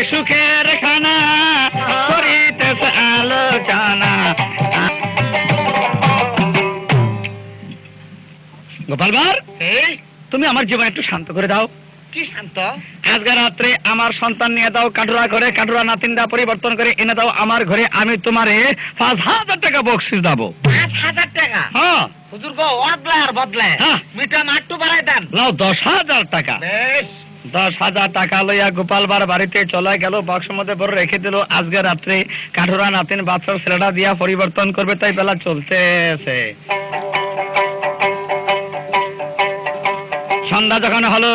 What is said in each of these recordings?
সুখের খানা করিতেছে আলোচনা। গোপাল ভাঁড়, তুমি আমার জীবন একটু শান্ত করে দাও। কি শান্ত? আজকে রাত্রে আমার সন্তান নিয়ে দাও কাঠুরা ঘরে, কাঠুরা নাতিনটা পরিবর্তন করে এনে দাও আমার ঘরে, আমি তোমারে 5,000 টাকা বকশিস দেবো। 5,000 টাকা? হ্যাঁ হুজুর গো, অদলা আর বদলে মিটা মাট্টু বাড়াই দেন। লাও 10,000 টাকা। বেশ। 10,000 টাকা লইয়া গোপাল ভাঁড় বাড়িতে চলে গেল, বাক্সের মধ্যে বড় রেখে দিল। আজকে রাত্রে কাঠুরা নাতিন বাচ্চার ছেলেটা দিয়া পরিবর্তন করবে, তাই বেলা চলতেছে। সন্ধ্যা যখন হলো,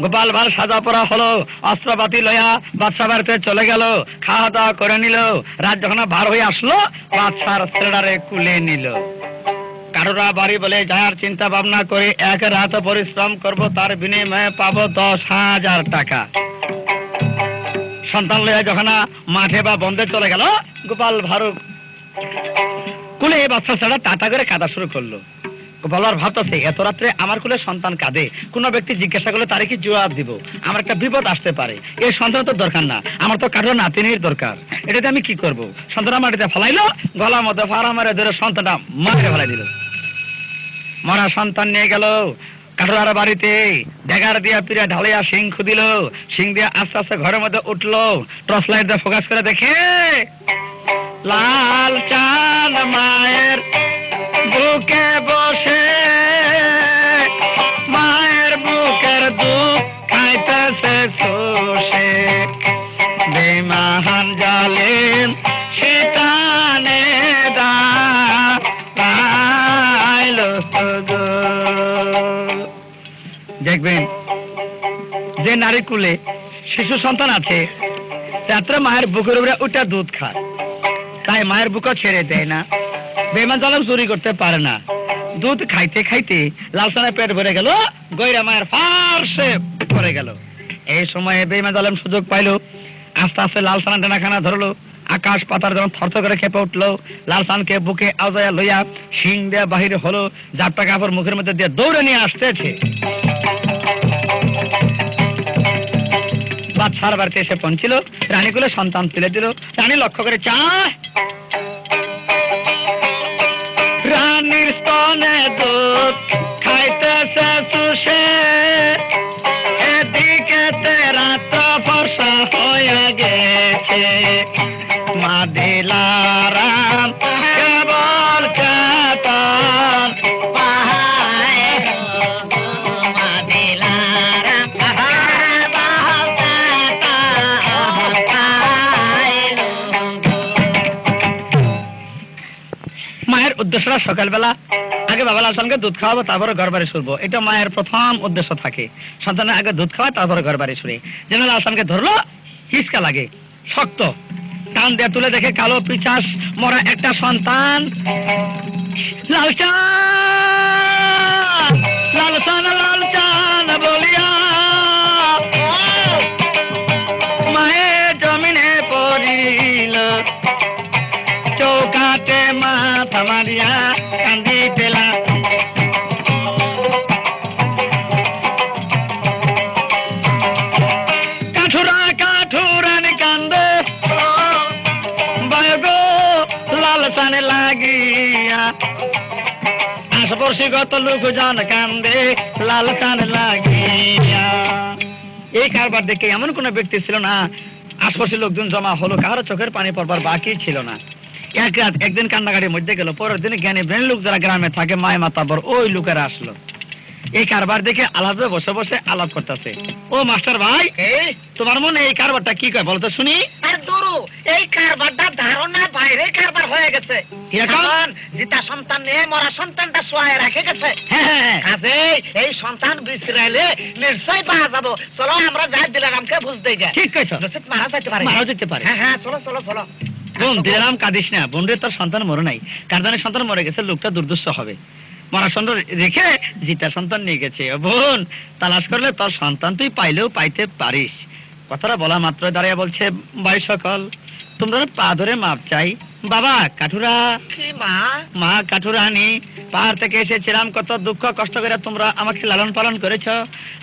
গোপাল ভাঁড় সাজা পড়া হলো, অস্ত্রপাতি লইয়া বাদশা বাড়িতে চলে গেল, খাওয়া দাওয়া করে নিল। রাত যখন ভার হয়ে আসলো, বাদশার ছেলেটারে কুলে নিল। কারোরা বাড়ি বলে যাওয়ার চিন্তা ভাবনা করে এক রাত পরিশ্রম করব, তার বিনিময়ে পাবো 10,000 টাকা। সন্তান লইয়া যখন মাঠে বা বন্ধে চলে গেল, গোপাল ভাঁড় কুলে বাচ্চা ছেলেটা টাটা করে কাঁদা শুরু করলো। গোপাল ভাঁড় ভাবতেছে, এত রাত্রে আমার কুলে সন্তান কাঁদে, কোন ব্যক্তি জিজ্ঞাসা করলে তারে কি জবাব দিব? আমার একটা বিপদ আসতে পারে, এই সন্তান তো দরকার না, আমার তো কারো নাতিনির দরকার। এটাতে আমি কি করব? সন্তান মাটিতে ফেলাইলো, গলার মধ্যে ফাড়া মারে ধরে সন্তানটা মাঠে ফেলাই দিল। মরা সন্তান নিয়ে গেল কাঠুরার বাড়িতে, ডেগার দিয়া পিড়া ঢালিয়া সিং খুদিল, সিং দিয়ে আস্তে আস্তে ঘরের মধ্যে উঠলো। টর্চ লাইট দিয়ে ফোকাস করে দেখে লাল চাঁদ মায়ের বুকে বসে, মায়ের বুকের দুধ খাইতেছে শোষে, বেমাহান জালেম শয়তানে দাঁড়াইলো গো। দেখবেন যে নারী কুলে শিশু সন্তান আছে, রাত্রে মায়ের বুকের উপরে ওটা দুধ খায়, তাই মায়ের বুকও ছেড়ে দেয় না। বেমান জালেম চুরি করতে পারে না। দুধ খাইতে খাইতে লালসানা পেট ভরে গেল, গয়রা মায়ের ফার্সে পড়ে গেল। এই সময়ে বেমান জালেম সুযোগ পাইল, আস্তে আস্তে লালসানা ডানাখানা ধরলো, আকাশ পাতার যখন থরথর করে কেঁপে উঠলো, লালসানকে বুকে আওজায়া লইয়া শিং দিয়ে বাহির হলো, জাপটা কাপড় মুখের মধ্যে দিয়ে দৌড়ে নিয়ে আসতেছে। বাদশার বাড়িতে এসে পৌঁছিল, রানীগুলো সন্তান তুলে দিল। রানী লক্ষ্য করে চায়, রানীর স্তনে দুধ খাইতেছে চুষে, এদিকে রাত্র বর্ষা হয়ে গেছে, মা দিলারাম কেবল কেতন মায়ের উদ্দেশ্যটা সকালবেলা আগে বাবা লালসানকে দুধ খাওয়াবো, তারপরে ঘর বাড়ি শুরবো। এটা মায়ের প্রথম উদ্দেশ্য থাকে, সন্তানের আগে দুধ খাওয়ায় তারপরে ঘর বাড়ি শুরে। যেন লালসানকে ধরলো, হিসকা লাগে, শক্ত, টান দিয়ে তুলে দেখে কালো পিচাস মরা একটা সন্তান। লালচান লালচান লালচান বলিয়া মায়ের জমিনে পড়িল, চৌকাতে মাথা মারিয়া কান্দিতেলা। কাঠুরা কাঠুরানি কান্দে বায়গো লালসানে লাগিয়া, আশপর্শী গত লোকজন কান্দে লালসানে লাগিয়া। এই কারবার দেখে এমন কোন ব্যক্তি ছিল না, আশপাশের লোকজন জমা হলো, কারো চোখের পানি পড়বার বাকি ছিল না। এক রাত একদিন কান্নাকাটির মধ্যে গেল, পরের দিন জ্ঞানী ব্রেন লোক যারা গ্রামে থাকে মায় মাতাবর ওই লোকেরা আসলো। এই কারবার দেখে আলাদা বসে বসে আলাপ করতেছে। ও মাস্টার ভাই, তোমার মনে এই কারবারটা কি কয় বলতো শুনি? আর দূরু এই কারবারটা ধারণা বাইরে কারবার হয়ে গেছে। এখন জিতা সন্তান নিয়ে মরা সন্তানটা শোয়ায় রেখে গেছে। কাজে এই সন্তান বিছরাইলে নিশ্চয়ই পাওয়া যাবো। চলো আমরা যাই দিলারামকে বুঝতে যাই। ঠিক কইছো, মারা যেতে পারে, মারা যেতে পারে। হ্যাঁ হ্যাঁ চলো চলো চলো। বোন দিলারাম কাঁদিস না, বোনরে তোর সন্তান মরে নাই, কারদানের সন্তান মরে গেছে, লোকটা দুর্দৃশ্য হবে। মরা সন্তান রেখে জিতা সন্তান নিয়ে গেছে। বোন তালাশ করলে তোর সন্তান তুই পাইলেও পাইতে পারিস। কথাটা বলা মাত্র দাঁড়িয়ে বলছে, ভাই সকল তোমরা পা ধরে মাপ চাই। বাবা কাঠুরা, কি মা? মা কাঠুরানি, পাহাড় থেকে এসেছিলাম, কত দুঃখ কষ্ট করে তোমরা আমাকে লালন পালন করেছ,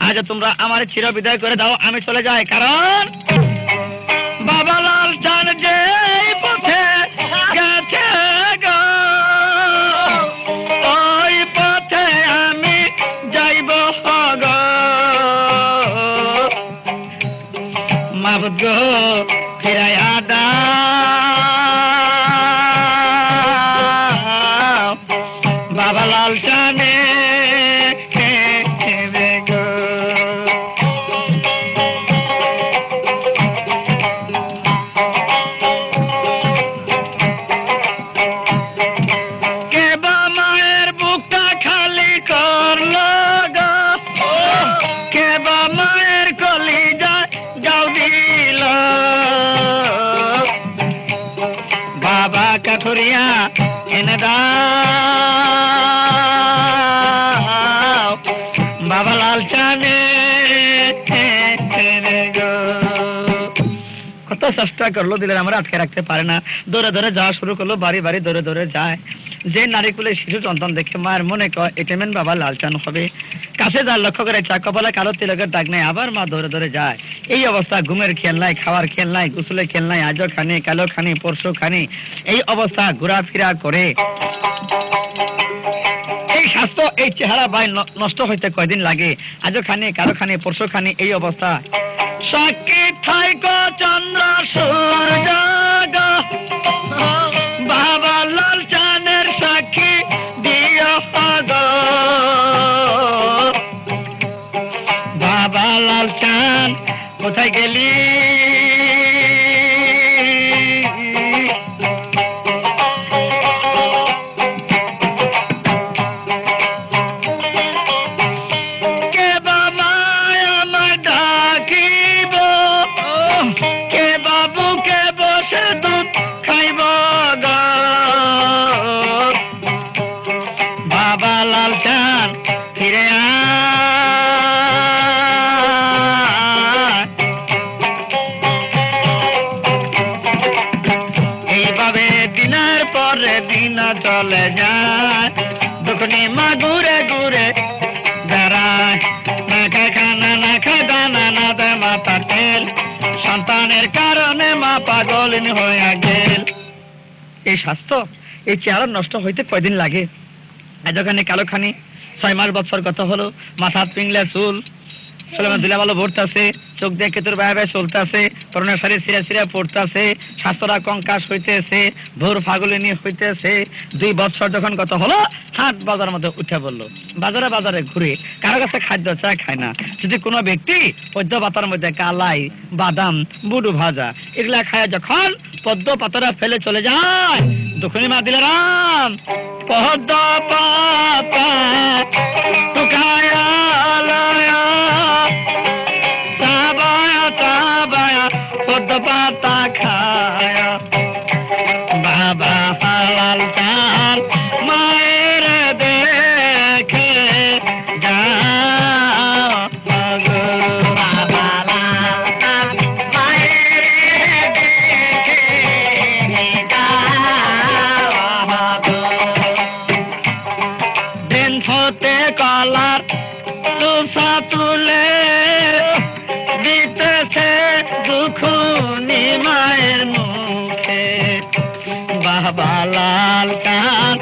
আজ তোমরা আমার চির বিদায় করে দাও, আমি চলে যাই। কারণ যে পথে গেছে গো ওই পথে আমি যাইব গো মাবুদ গো ফিরাইয়া দাও বাবা লাল চানে গো কে বা মায়ের বুকটা খালি করলো গো কে বা মায়ের কলিজা যাও দিল বাবা কাঠুরিয়া এনে দাও বাবা লাল চানে গো কত চেষ্টা করলো দিলের আমরা আটকে রাখতে পারে না দৌড়ে দৌড়ে যাওয়া শুরু করলো বাড়ি বাড়ি দৌড়ে দৌড়ে যায় যে নারী কুলে শিশু সন্তান দেখে মায়ের মনে কয় এটেমেন বাবা লালচান হবে কাছে যার লক্ষ্য করে চা কপালে কালো তিলকের দাগ নেই আবার মা দৌড়ে দৌড়ে যায় এই অবস্থা ঘুমের খেয়াল নাই খাওয়ার খেয়াল নাই গোসলের খেয়াল নাই আজও খানি কালো খানি পরশু খানি এই অবস্থা ঘোরাফেরা করে এই স্বাস্থ্য এই চেহারা বাই নষ্ট হইতে কয়দিন লাগে আজও খানি কালো খানি পরশু খানি এই অবস্থা সাক্ষী থাইক চন্দ্র সূর্য বাবা লাল চানের সাক্ষী দিও গো বাবা লাল চান কোথায় গেলি কে বাবা আমায় ডাকিব কে বাবুকে বসে দুধ খাইব গো বাবা লাল চান ফিরে আয় এইভাবে দিনের পরে দিন চলে যায় দুখনি মা ঘুরে ঘুরে বেড়ায় না খায় খানা না খায় দানা না দেয় মাথা তেল সন্তানের কারণে মা পাগল হয়ে গেল এই স্বাস্থ্য এই চেহারা নষ্ট হইতে কয়দিন লাগে এতখানি কালোখানি 6 মাস বছর কত হলো মাথা পিংলে চুল দুলা ভালো ভরতেছে চোখ দিয়ে কেতুর বায়ে বায়ে চলতেছে পরনের শাড়ি ছিঁড়া ছিঁড়া পড়তেছে স্বাস্থ্যরা কঙ্কাশ হইতেছে ভোর ফাগুলিনী হইতেছে 2 বছর যখন কত হলো হাট বাজার মধ্যে উঠে বললো বাজারে বাজারে ঘুরে কারো কাছে খাদ্য চা খায় না যদি কোনো ব্যক্তি পদ্ম পাতার মধ্যে কালাই বাদাম বুডু ভাজা এগুলা খায় যখন পদ্ম পাতারা ফেলে চলে যায় দুখনি মা দিলে রাম পদ্ম পাতা টুকায়া লয়া তাবায়া তাবায়া পদ্ম পাতা খায়া বাবা লাল চান মায়ের দেখে যাও গো বাবা লাল চান মায়ের দেখে যাও গো দিন হতে কলার তুষা তুলে দিতেছে দুখুনি মায়ের মুখে বাবা লাল চান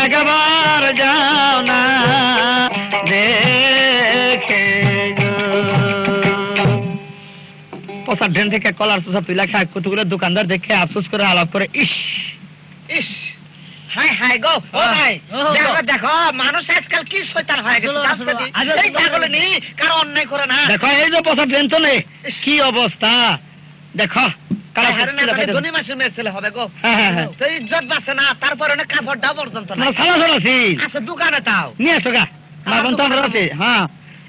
একবার যাও না দেখে পচা ড্রেন থেকে কলার তুষা তুলে খায় কতগুলো দোকানদার দেখে আফসোস করে আলাপ করে ইস ইস হাই হাই গো ও ভাই দেখো দেখো মানুষ আজকাল কি শয়তান হয়ে গেছে এই পাগল নি কারো অন্যায় করে না দেখো এই যে পচা ড্রেন চলে কি অবস্থা দেখো ধনী মাসের মেয়ে ছেলে হবে গো তো ইজ্জত বাঁচে না তারপরে অনেক কাপড়টা পর্যন্ত না আচ্ছা দোকানে তাও নিয়ে আসো গা হ্যাঁ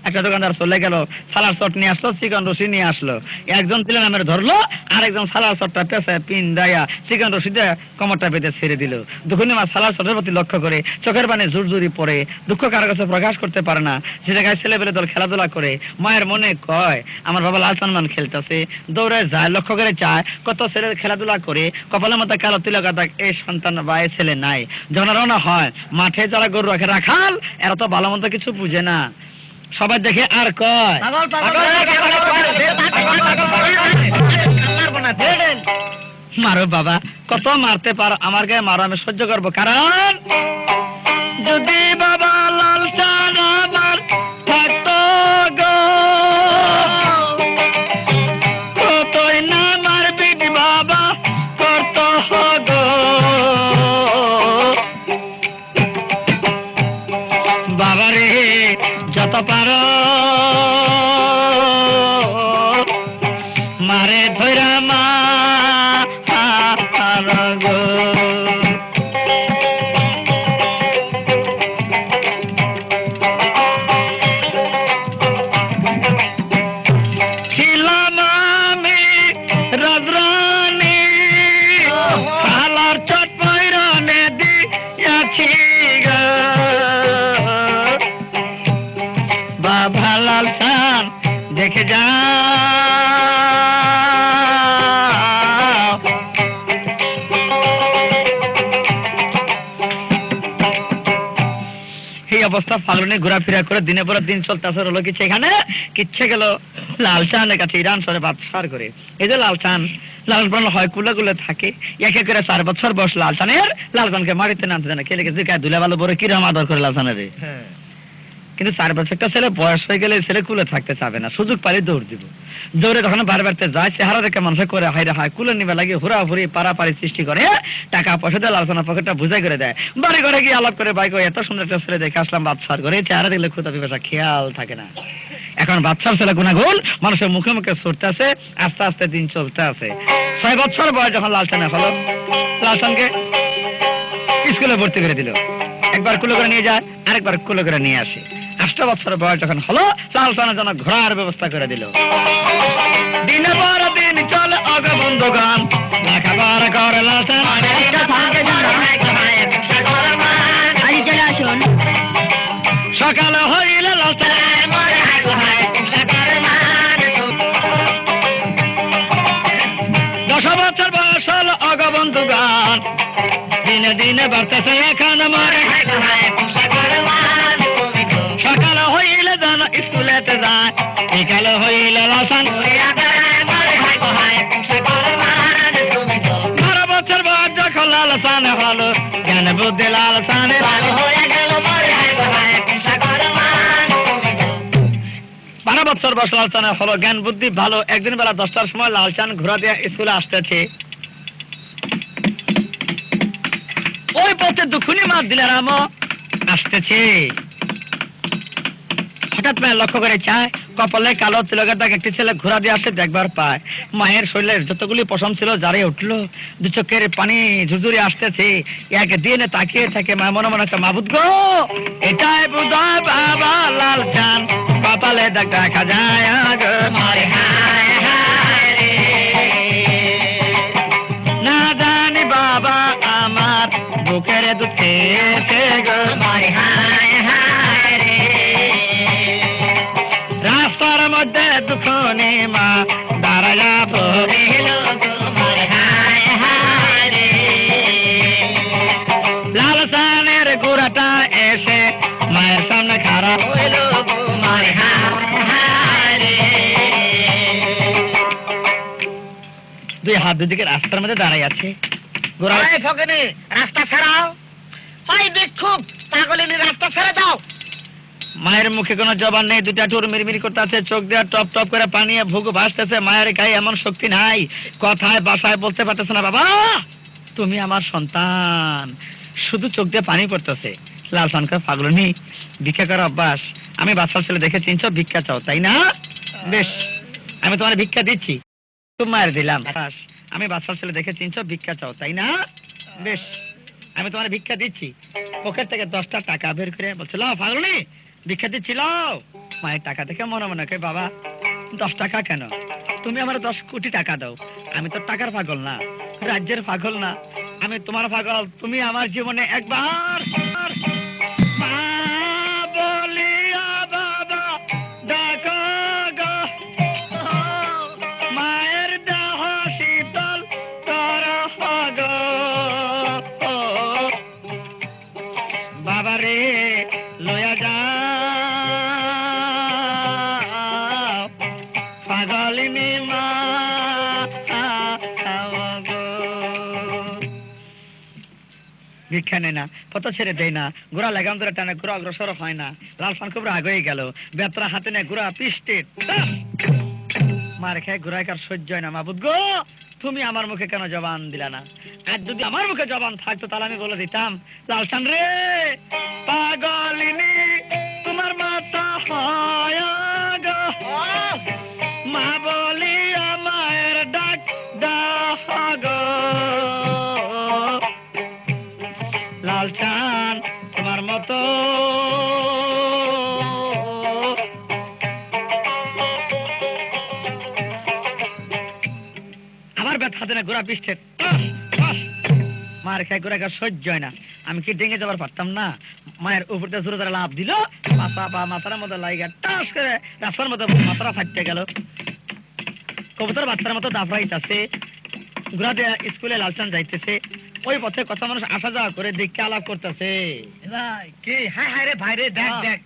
একটা দোকানদার চলে গেল সালার চট নিয়ে আসলো চিকন রশি নিয়ে আসলো একজন ছিল নামের ধরলো আর একজন সালার চটটা পেঁচে পিন দেয়া চিকন রশি দিয়ে কোমরটা বেঁধে ছেড়ে দিল দুখুনি মা সালার চটের প্রতি লক্ষ্য করে চোখের পানে জুরজুরি পড়ে দুঃখ কারো কাছে প্রকাশ করতে পারে না সে জায়গায় ছেলেবেলে দল খেলাধুলা করে মায়ের মনে কয় আমার বাবা লাল সালমান খেলতেছে দৌড়ে যায় লক্ষ্য করে চায় কত ছেলে খেলাধুলা করে কপালের মধ্যে কালো তিলক দাগ এই সন্তান বা এই ছেলে নাই যখন রওনা হয় মাঠে যারা গরু রাখে রাখাল এরা তো ভালো মন্দ কিছু বুঝে না সবাই দেখে আর কয় মারো বাবা, কত মারতে পারো, আমার গায়ে মারো, আমি সহ্য করবো। কারণ যদি বাবা লাল চান আমার থাকতো গো, কতই না মারপিট বাবা করতো গো। বাবারে যত পারো মারে ধৈরা মা গো। ছিলাম আমি রাজরানী, কালার চট পয়রনে দিয়াছি গো। বাবা লাল চান দেখে যা, অবস্থা ফাগলনি ঘোরাফেরা করে দিনে পর দিন চলতেছে। হলো কি সেখানে কিচ্ছে গেল লাল চানের কাছে ইরান সরে বাদশার করে। এই যে লাল চান লালন পালন হয় কুলে কুলে থাকে, একে করে 4 বছর বয়স লাল চানের লালচানকে মারিতে নামতে জানে, খেলে গেছে গায়ে ধুলে ভালো বড় কিরম আদর করে লাল চানের। কিন্তু 4 বছর একটা ছেলে বয়স হয়ে গেলে ছেলে কুলে থাকতে চাবে না, সুযোগ পালে দৌড় দিব। দৌড়ে তখন বারবারতে যায়, চেহারা দেখে মানুষে করে হাইরে হায় কুলে নিবে লাগে হুড়াহুড়ি পারাপারি সৃষ্টি করে, টাকা পয়সা দিয়ে লালসানা পকেটটা বুঝাই করে দেয়। বাড়ি ঘরে গিয়ে আলাপ করে বাইক এত সুন্দর একটা ছেলে দেখে আসলাম বাদশার ঘরে, চেহারা দেখলে ক্ষুধা পিপাসা খেয়াল থাকে না। এখন বাদশার ছেলে গুণাগুণ মানুষের মুখে মুখে ছুটতে আছে, আস্তে আস্তে দিন চলতে আছে। 6 বছর বয়স যখন লালসানে হলো, লালসানকে স্কুলে ভর্তি করে দিল। একবার কুলে করে নিয়ে যায়, আরেকবার কুলে করে নিয়ে আসে। 8 বছর বয়স যখন হলো, লালসানের জন্য ঘোড়ার ব্যবস্থা করে দিল। দিনে পর দিন চলে অগ বন্ধুগান, লেখাপড়া করে লালসান। সকালে হইলে লালসান 10 বছর বয়স হলো অগ বন্ধুগান, দিনে দিনে বাড়তেছে এখন মারে। সকালে হইলে যেন স্কুলেতে যায়, বিকালে হইলে লালসান। 12 বছর বয়স যখন লালসানে হলো, জ্ঞান বুদ্ধি লালসানে 12 বছর বয়স লালসানে হলো, জ্ঞান বুদ্ধি ভালো। একদিন বেলা 10টার সময় লালচান ঘোড়া দিয়ে স্কুলে আসতেছে। ওই পথে দুখুনি মাছ দিলে রাম আসতেছে। হঠাৎ মায়ের লক্ষ্য করে চায়, কপালে কালো তিলকের দাগ একটি ছেলে ঘোড়া দিয়ে আসে দেখবার পায়। মায়ের শরীরের যতগুলি পশম ছিল জারে উঠলো, দু চোখের পানি ঝুরঝুরি আসতেছে। একদিন তাকিয়ে থাকে, মা মনে মনে মাবুদ গো, এটাই বুঝায় বাবা লাল চান, কপালে দাগ দেখা যায় গো। না জানি বাবা আমার বুকের দুধ খেয়েছে গো। রাস্তার মধ্যে দুখনে মা দাঁড়ায়া পড়িল, লালসানের গোড়াটা এসে মায়ের সামনে খারাপ হইল। 2 হাত দুদিকে রাস্তার মধ্যে দাঁড়াই আছে। রাস্তা ছাড়াও, ভিক্ষুক পাগলিনী রাস্তা ছেড়ে দাও। মায়ের মুখে কোনো জবান নেই, 2টা ঠোঁট মিরমির করতে আছে, চোখ দিয়ে টপ টপ করে পানি ভুগু ভাসতেছে। মায়ের গায়ে এমন শক্তি নাই, কথায় বাসায় বলতে পারতেছে না, বাবা তুমি আমার সন্তান। শুধু চোখ দিয়ে পানি পড়তেছে। লালসানকে পাগলনি, ভিক্ষা করার অভ্যাস। আমি বাচ্চার ছেলে দেখে চিনছো, ভিক্ষা চাও তাই না? বেশ, আমি তোমার ভিক্ষা দিচ্ছি। তুমি মায়ের দিলাম। আমি বাচ্চার ছেলে দেখে চিনছো, ভিক্ষা চাও তাই না? বেশ, আমি তোমার ভিক্ষা দিচ্ছি। পকেট থেকে 10টা টাকা বের করে বলছিল, পাগলনি ভিক্ষা দিচ্ছিল। মায়ের টাকা দেখে মনে মনে কই, বাবা 10 টাকা কেন, তুমি আমার 10 কোটি টাকা দাও। আমি তো টাকার পাগল না, রাজ্যের পাগল না, আমি তোমার পাগল। তুমি আমার জীবনে একবার মা বলিয়া বাবা ডাকো গো, মায়ের দেহ শীতল করো গো। বাবারে লয়া যাও, পাগলিনী মা গো। ভিক্ষা নেয় না, পথ ছেড়ে দেয় না, ঘোড়া লাগাম ধরে টানে, ঘোড়া অগ্রসর হয় না। লালসান খুব রাগ হয়ে গেল, বেতরা হাতে নেয়, ঘোড়া পৃষ্ঠে মার খেয়ে ঘোড়ায় কার সহ্য হয় না। মাবুদ গো, তুমি আমার মুখে কেন জবান দিলা না? আর যদি আমার মুখে জবান থাকতো তাহলে আমি বলে দিতাম, লালসান রে পাগলিনী তোমার মাথা হয় গো, মা বলি আমার ডাক ডাক লালচান তোমার মতো আবার ব্যথা দেনা ঘোড়া পৃষ্ঠে মার খায়, ঘোড়া সহ্য হয় না। আমি কি ডেঙে যাবার পারতাম না? মায়ের উপরতে জোরে জোরে লাভ দিল, মাথা বা মাথার মধ্যে লাইগা টাস করে রাস্তার মধ্যে মাথাটা ফাটতে গেল। কবুতর বাচ্চার মতো দাফরাইতেছে, ঘোড়া দিয়ে স্কুলে লালচান যাইতেছে। ওই পথে কত মানুষ আসা যাওয়া করে দেখতে আলাপ করতেছে। ভাই কি হায় হায় রে ভাই রে, দেখ দেখ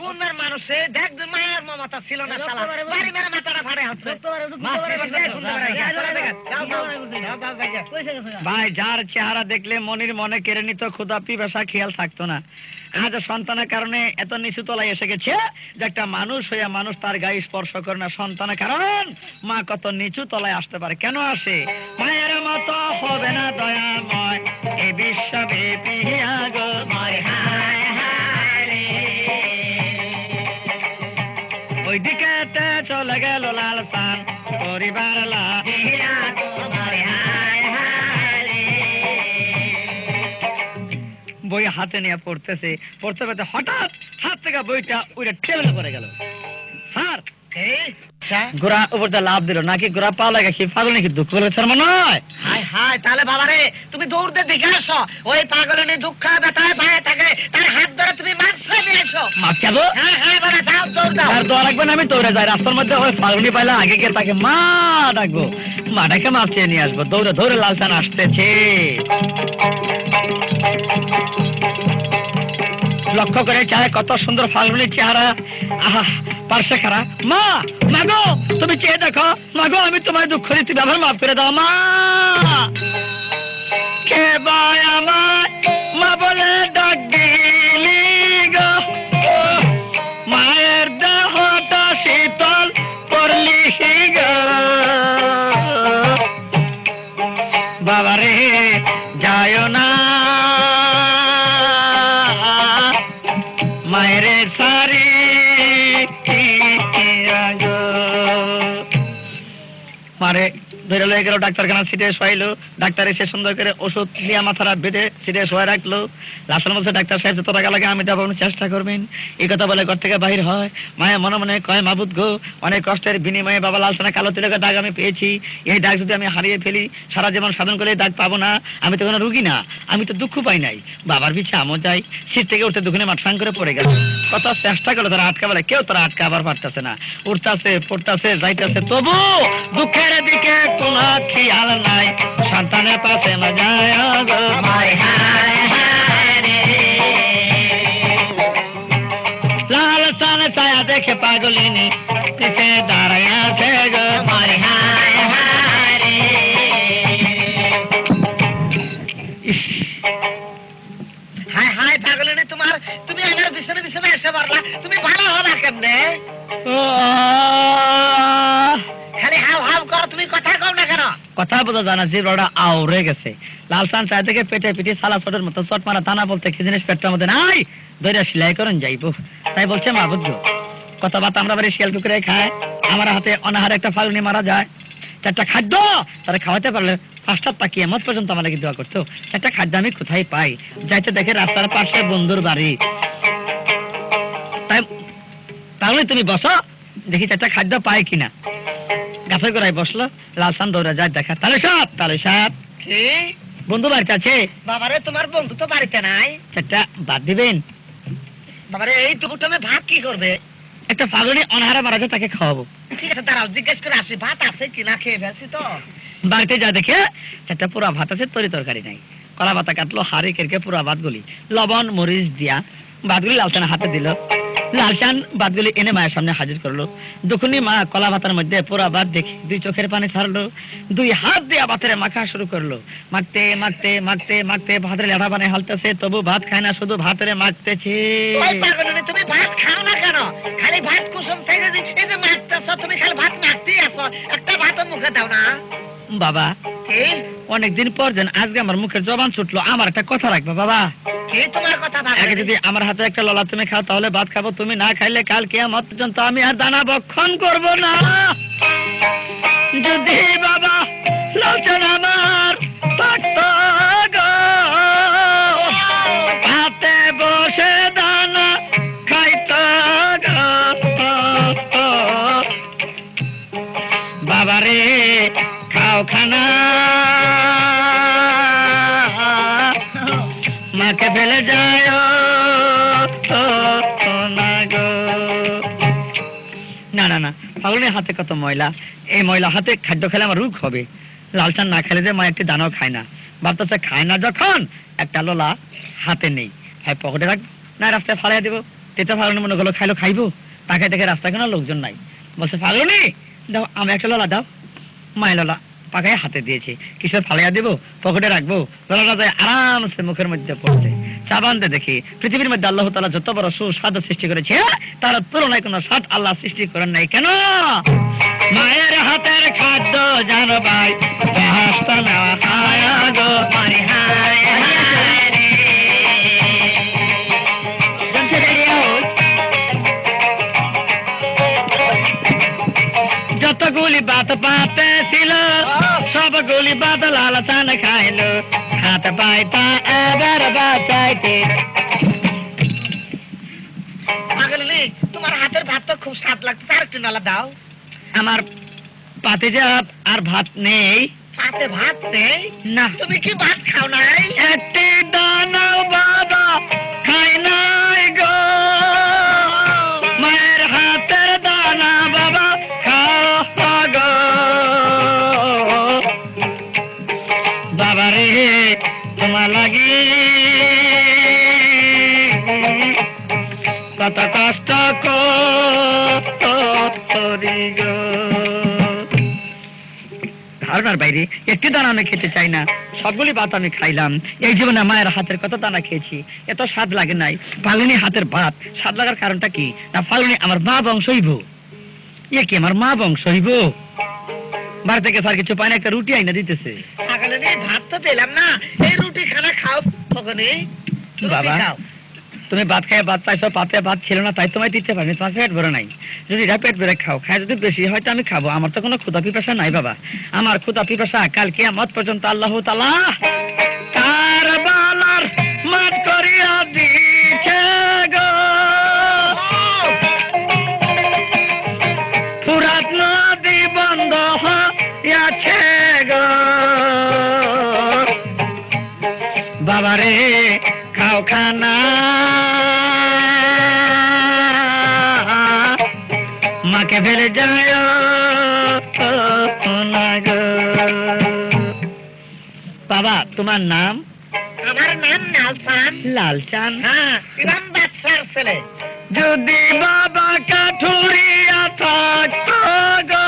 কোন মানুষে দেখ মায়ের মমতা ছিল না, শালা বাড়ি মেরে মাথাটা ফাড়ে হাতে। ভাই যার চেহারা দেখলে মনির মনে কেড়ে নিত, ক্ষুধা পিপাসা খেয়াল থাকতো না। আজ সন্তানের কারণে এত নিচু তলায় এসে গেছে যে একটা মানুষ হইয়া মানুষ তার গায়ে স্পর্শ করে না। সন্তানের কারণ মা কত নিচু তলায় আসতে পারে, কেন আসে? মায়ের মতো হবে না দয়াময় এ বিশ্বব্যাপী আগময়। হায় হায় রে ওইদিকে চলে গেল লালসান পরিবার বই হাতে নিয়ে পড়তেছে, পড়তে পড়তে হঠাৎ হাত থেকে বইটা ওইটা টেবিলে পড়ে গেল। স্যার ঘোড়া উপর লাভ দিল নাকি? ঘোড়া পা লাগে কি পাগল নাকি? দুঃখ করেছে মনে হয়। হায় হায়, তাহলে বাবা রে তুমি দৌড় দিয়ে দেখে আসো, ওই পাগল দুঃখ ব্যথায় পায়ে থাকে, তার হাত ধরে তুমি মাছটা নিয়ে এসো। মাছ খাবো? হ্যাঁ হ্যাঁ বাবা, যাও দৌড় দাও। আর দৌড় রাখবেন, আমি দৌড়ে যাই রাস্তার মধ্যে। ওই ফাল্গুনি পাইলে আগে গিয়ে তাকে মা ডাকবো, মাটাকে মাছ চেয়ে নিয়ে আসবো। দৌড়ে দৌড়ে লালচান আসতেছে, লক্ষ্য করে চায় কত সুন্দর ফাল্গুনির চেহারা। আহা পার্শ্বে খারা, মা মাগো তুমি চেয়ে দেখো, মাগো আমি তোমার দুঃখ দিচ্ছি, ব্যবহার মাফ করে দাও মা। কে বায় আমার মা বলে ডাক দিলি গো, মায়ের দেহটা শীতল পড়লি গো, বাবারে যায় না মায়ের সারি মারে ধরে লয়ে গেল ডাক্তারখানা, সিটে শোয়াইলো। ডাক্তার এসে সুন্দর করে ওষুধ দিয়ে মাথাটা বেঁধে সিটে শোয়া রাখলো। লাস্টের মধ্যে ডাক্তার সাহেব যত টাকা লাগে আমি দেবো, চেষ্টা করবেন। এই কথা বলে ঘর থেকে বাহির হয়। মায়ের মনে মনে কয়, মাবুদ গো, অনেক কষ্টের বিনিময়ে বাবা লালসানা কালো তিলকের দাগ আমি পেয়েছি। এই দাগ যদি আমি হারিয়ে ফেলি, সারা জীবন সাধন করে এই দাগ পাবো না। আমি তো কোনো রুগী না, আমি তো দুঃখ পাই নাই। বাবার পিছে আমও যাই। সিট থেকে উঠতে দুখানে মাঠ করে পড়ে গেল। কত চেষ্টা করলো তারা আটকা বলে, কেউ তারা আটকা আবার পারতেছে না। উঠতেছে পড়তেছে যাইতেছে, তবু দুঃখের দিকে কোনো খেয়াল নাই। সন্তানের পাশে না যায় গো, লালসান ছায়া দেখে পাগলিনী পিছে দাঁড়ায় আছে গো, হায় হায় পাগলিনী তোমার, তুমি আমার বিছানা বিছানা এসে পারলা, তুমি ভালো হবা কেমনে? খালি হাও হাও করো, তুমি কথা কও না কেন? কথা বোঝা জানা জিব্রাটা আউরে গেছে। লালসান চায় থেকে পেটে পিঠে সালা চটের মতো চট মারা দানা বলতে কি জিনিস পেটটার মধ্যে নাই, ধরে সেলাই করেন যাইবো। তাই বলছে, মাবুদ গো, কথাবার্তা আমরা বাড়ি শিয়াল কুকুরে খায়, আমার হাতে অনাহারে একটা ফাল্গুনি মারা যায়। চারটা খাদ্য তারা খাওয়াতে পারলে 5টা তাকিয়ে মত পর্যন্ত আমার লাগি দোয়া করতো। চারটা খাদ্য আমি কোথায় পাই? যাইতে দেখে রাস্তার পাশে বন্ধুর বাড়ি। তাই তাহলে তুমি বসো, দেখি চারটা খাদ্য পাই কিনা। গাছে গোড়ায় বসলো। লালসান দৌড়ে যায় দেখা, তাহলে সাপ কি বন্ধু বাড়িতে আছে। বাবারে তোমার বন্ধু তো বাড়িতে নাই, চারটা ভাত দিবেন। বাবারে এই দুপুরটামে ভাত কি করবে? একটা ফাল্গুনি অনাহারে মারা যায়, তাকে খাওয়াবো। ঠিক আছে দাঁড়াও, জিজ্ঞেস করে আসি ভাত আছে কিনা, খেয়ে ফেলছি তো। বাড়িতে যা দেখে চারটা পুরা ভাত আছে, তরি তরকারি নাই। কলা পাতা কাটলো, হাড়ি কেরকে পুরা ভাতগুলি লবণ মরিচ দিয়া ভাতগুলি লালসানের হাতে দিল। লালচান ভাতগুলি এনে মায়ের সামনে হাজির করলো। দুখুনি মা কলা ভাতার মধ্যে পুরা ভাত দেখে দুই চোখের পানি ছাড়লো, দুই হাত দিয়ে ভাতের মাখা শুরু করলো। মাখতে মাখতে মাখতে মাখতে ভাতের লেড়া বানায় হালতেছে, তবু ভাত খায় না, শুধু ভাতের মাখতেছে। তুমি ভাত খাও না কেন? খালি ভাত কুসুম থেকে এই যে মাখতেছ, তুমি খালি ভাত মাখতেই আছো, একটা ভাতও মুখে দাও না। বাবা অনেকদিন পর যেন আজকে আমার মুখের জবান ছুটলো, আমার একটা কথা রাখবা বাবা। কি তোমার কথা? আগে যদি আমার হাতে একটা ললা তুমি খাও তাহলে ভাত খাবো, তুমি না খাইলে কাল কিয়ামত পর্যন্ত আমি আর দানা বক্ষণ করব না। যদি বাবা লালচান আমার থাকতো গো, হাতে বসে দানা খাইতো গো, বাবারে খাও খানা মাকে ফেলে যায় না গো। না না না, পাগলের হাতে কত ময়লা, এই ময়লা হাতে খাদ্য খেলে আমার রোগ হবে। লালচান না খেলে যে মা একটি দানাও খায় না, ভাবতেছে খায় না যখন একটা লোলা হাতে নেই, হয় পকেটে রাখবো না রাস্তায় ফালাই দেবো। তেতো ফাগলনি মনে করলো খাইলো খাইবো, তাকে দেখে রাস্তায় কোনো লোকজন নাই, বলছে ফাগলনি দাও আমি একটা লোলা দাও। মায়ের লোলা পাকায় হাতে দিয়েছে, কিসের ফালাইয়া দেবো, পকেটে রাখবো। লোলাটা যায় আরামসে মুখের মধ্যে পড়ছে। চাবানতে দেখি পৃথিবীর মধ্যে আল্লাহ তাআলা যত বড় সুস্বাদ সৃষ্টি করেছে তার তুলনায় কোনো স্বাদ আল্লাহ সৃষ্টি করেন নাই। কেন? মায়ের হাতের খাদ্য জানো ভাই, যতগুলি বাত পাতে ছিল সবগুলি বাত লালচান খাইলো, হাত পাইতা এবার বাঁচাইতে। তোমার হাতের ভাত তো খুব স্বাদ লাগছে, আর একটু নালা দাও। আমার পাতে যে আর ভাত নেই। পাতে ভাত নেই? না। তুমি কি ভাত খাও নাই? একটি দানাও বাবা খাই নাই গো, মায়ের হাতের দানা বাবা খাও গো। বাবা রে তোমার লাগি কত কষ্ট করি গো। ধারণার বাইরে একটি দানা আমি খেতে চাই না, সবগুলি ভাত আমি খাইলাম। এই জীবনে মায়ের হাতের কত দানা খেয়েছি, এত স্বাদ লাগে নাই। ফাল্গুনি হাতের ভাত স্বাদ লাগার কারণটা কি? না ফাল্গুনি আমার মা বংশ হইব। এ কি আমার মা বংশ হইব? বাড়ি থেকে স্যার কিছু পায় না, একটা রুটি আইনা দিতেছে। ভাত তো পেলাম না, এই রুটি খানা খাও। বাবা তুমি ভাত খাই ভাত পাইছো, পাতে ভাত ছিল না তাই তোমায় দিতে পারিনি, তোমার পেট ভরে নাই। যদি এটা পেট ভরে খাও, খায় যদি বেশি হয়তো আমি খাবো। আমার তো কোনো ক্ষুধা পিপাসা নাই বাবা, আমার ক্ষুধা পিপাসা কাল কিয়ামত পর্যন্ত আল্লাহ তাআলা কারবালার মাঠ করিয়া দিছে গো। ফুরাত নদী বন্ধ হইয়াছে গো, বাবারে খাও খানা মাকে ফেলে যায় না গো। বাবা তোমার নাম? আমার নাম লালচান। লালচান? হ্যাঁ, ইমাম বাদশার ছেলে। যদি বাবা কাঠুরিয়া থাকতো গো,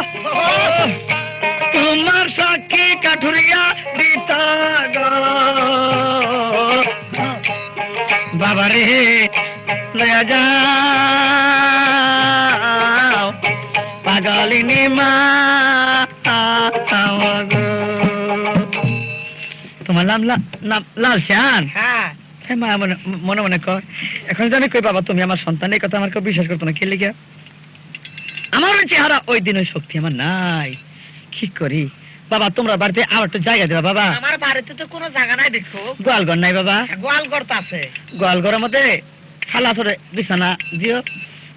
তোমার সাক্ষী কাঠুরিয়া দিত গো। বাবা রে লয়া যাও পাগলিনী মা গো। তোমার নাম লালচান? হ্যাঁ। মা মনে মনে কর, এখন জানি কই বাবা তুমি আমার সন্তান, এই কথা আমার কেউ বিশ্বাস করতো না। কে লিখা আমার চেহারা ওই দিন ওই শক্তি আমার নাই, কি করি বাবা? তোমরা বাড়িতে আমার একটু জায়গা দেবা বাবা। আমার বাড়িতে তো কোনো জায়গা নাই। দেখো গোয়ালঘর নাই বাবা? গোয়ালঘর তো আছে। গোয়ালঘরের মধ্যে খালাসরে বিছানা দিও,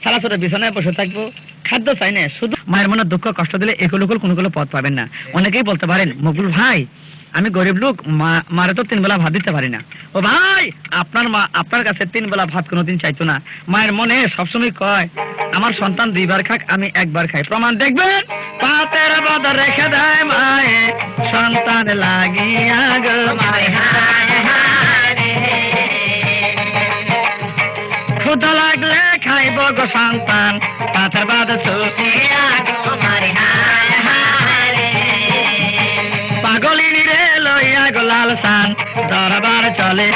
খালাসরে বিছানায় বসে থাকবো, খাদ্য চাই না। শুধু মায়ের মনে দুঃখ কষ্ট দিলে এগুলো কোনো পথ পাবেন না। অনেকেই বলতে পারেন মকবুল ভাই আমি গরিব লোক, মারে তো 3 বেলা ভাত দিতে পারি না। ও ভাই আপনার মা আপনার কাছে 3 বেলা ভাত কোনোদিন চাইতো না। মায়ের মনে সবসময় কয় আমার সন্তান 2 বার খাক আমি 1 বার খাই। প্রমাণ দেখবেন, পাতের বদর রেখে দেয় মায়ে সন্তান লাগিয়া গো। ক্ষুধা লাগলে খাইব গো সন্তান পাথর বাদ সুশিয়া পাগলিনী রে লইয়া গো লাল সান দরবার চলে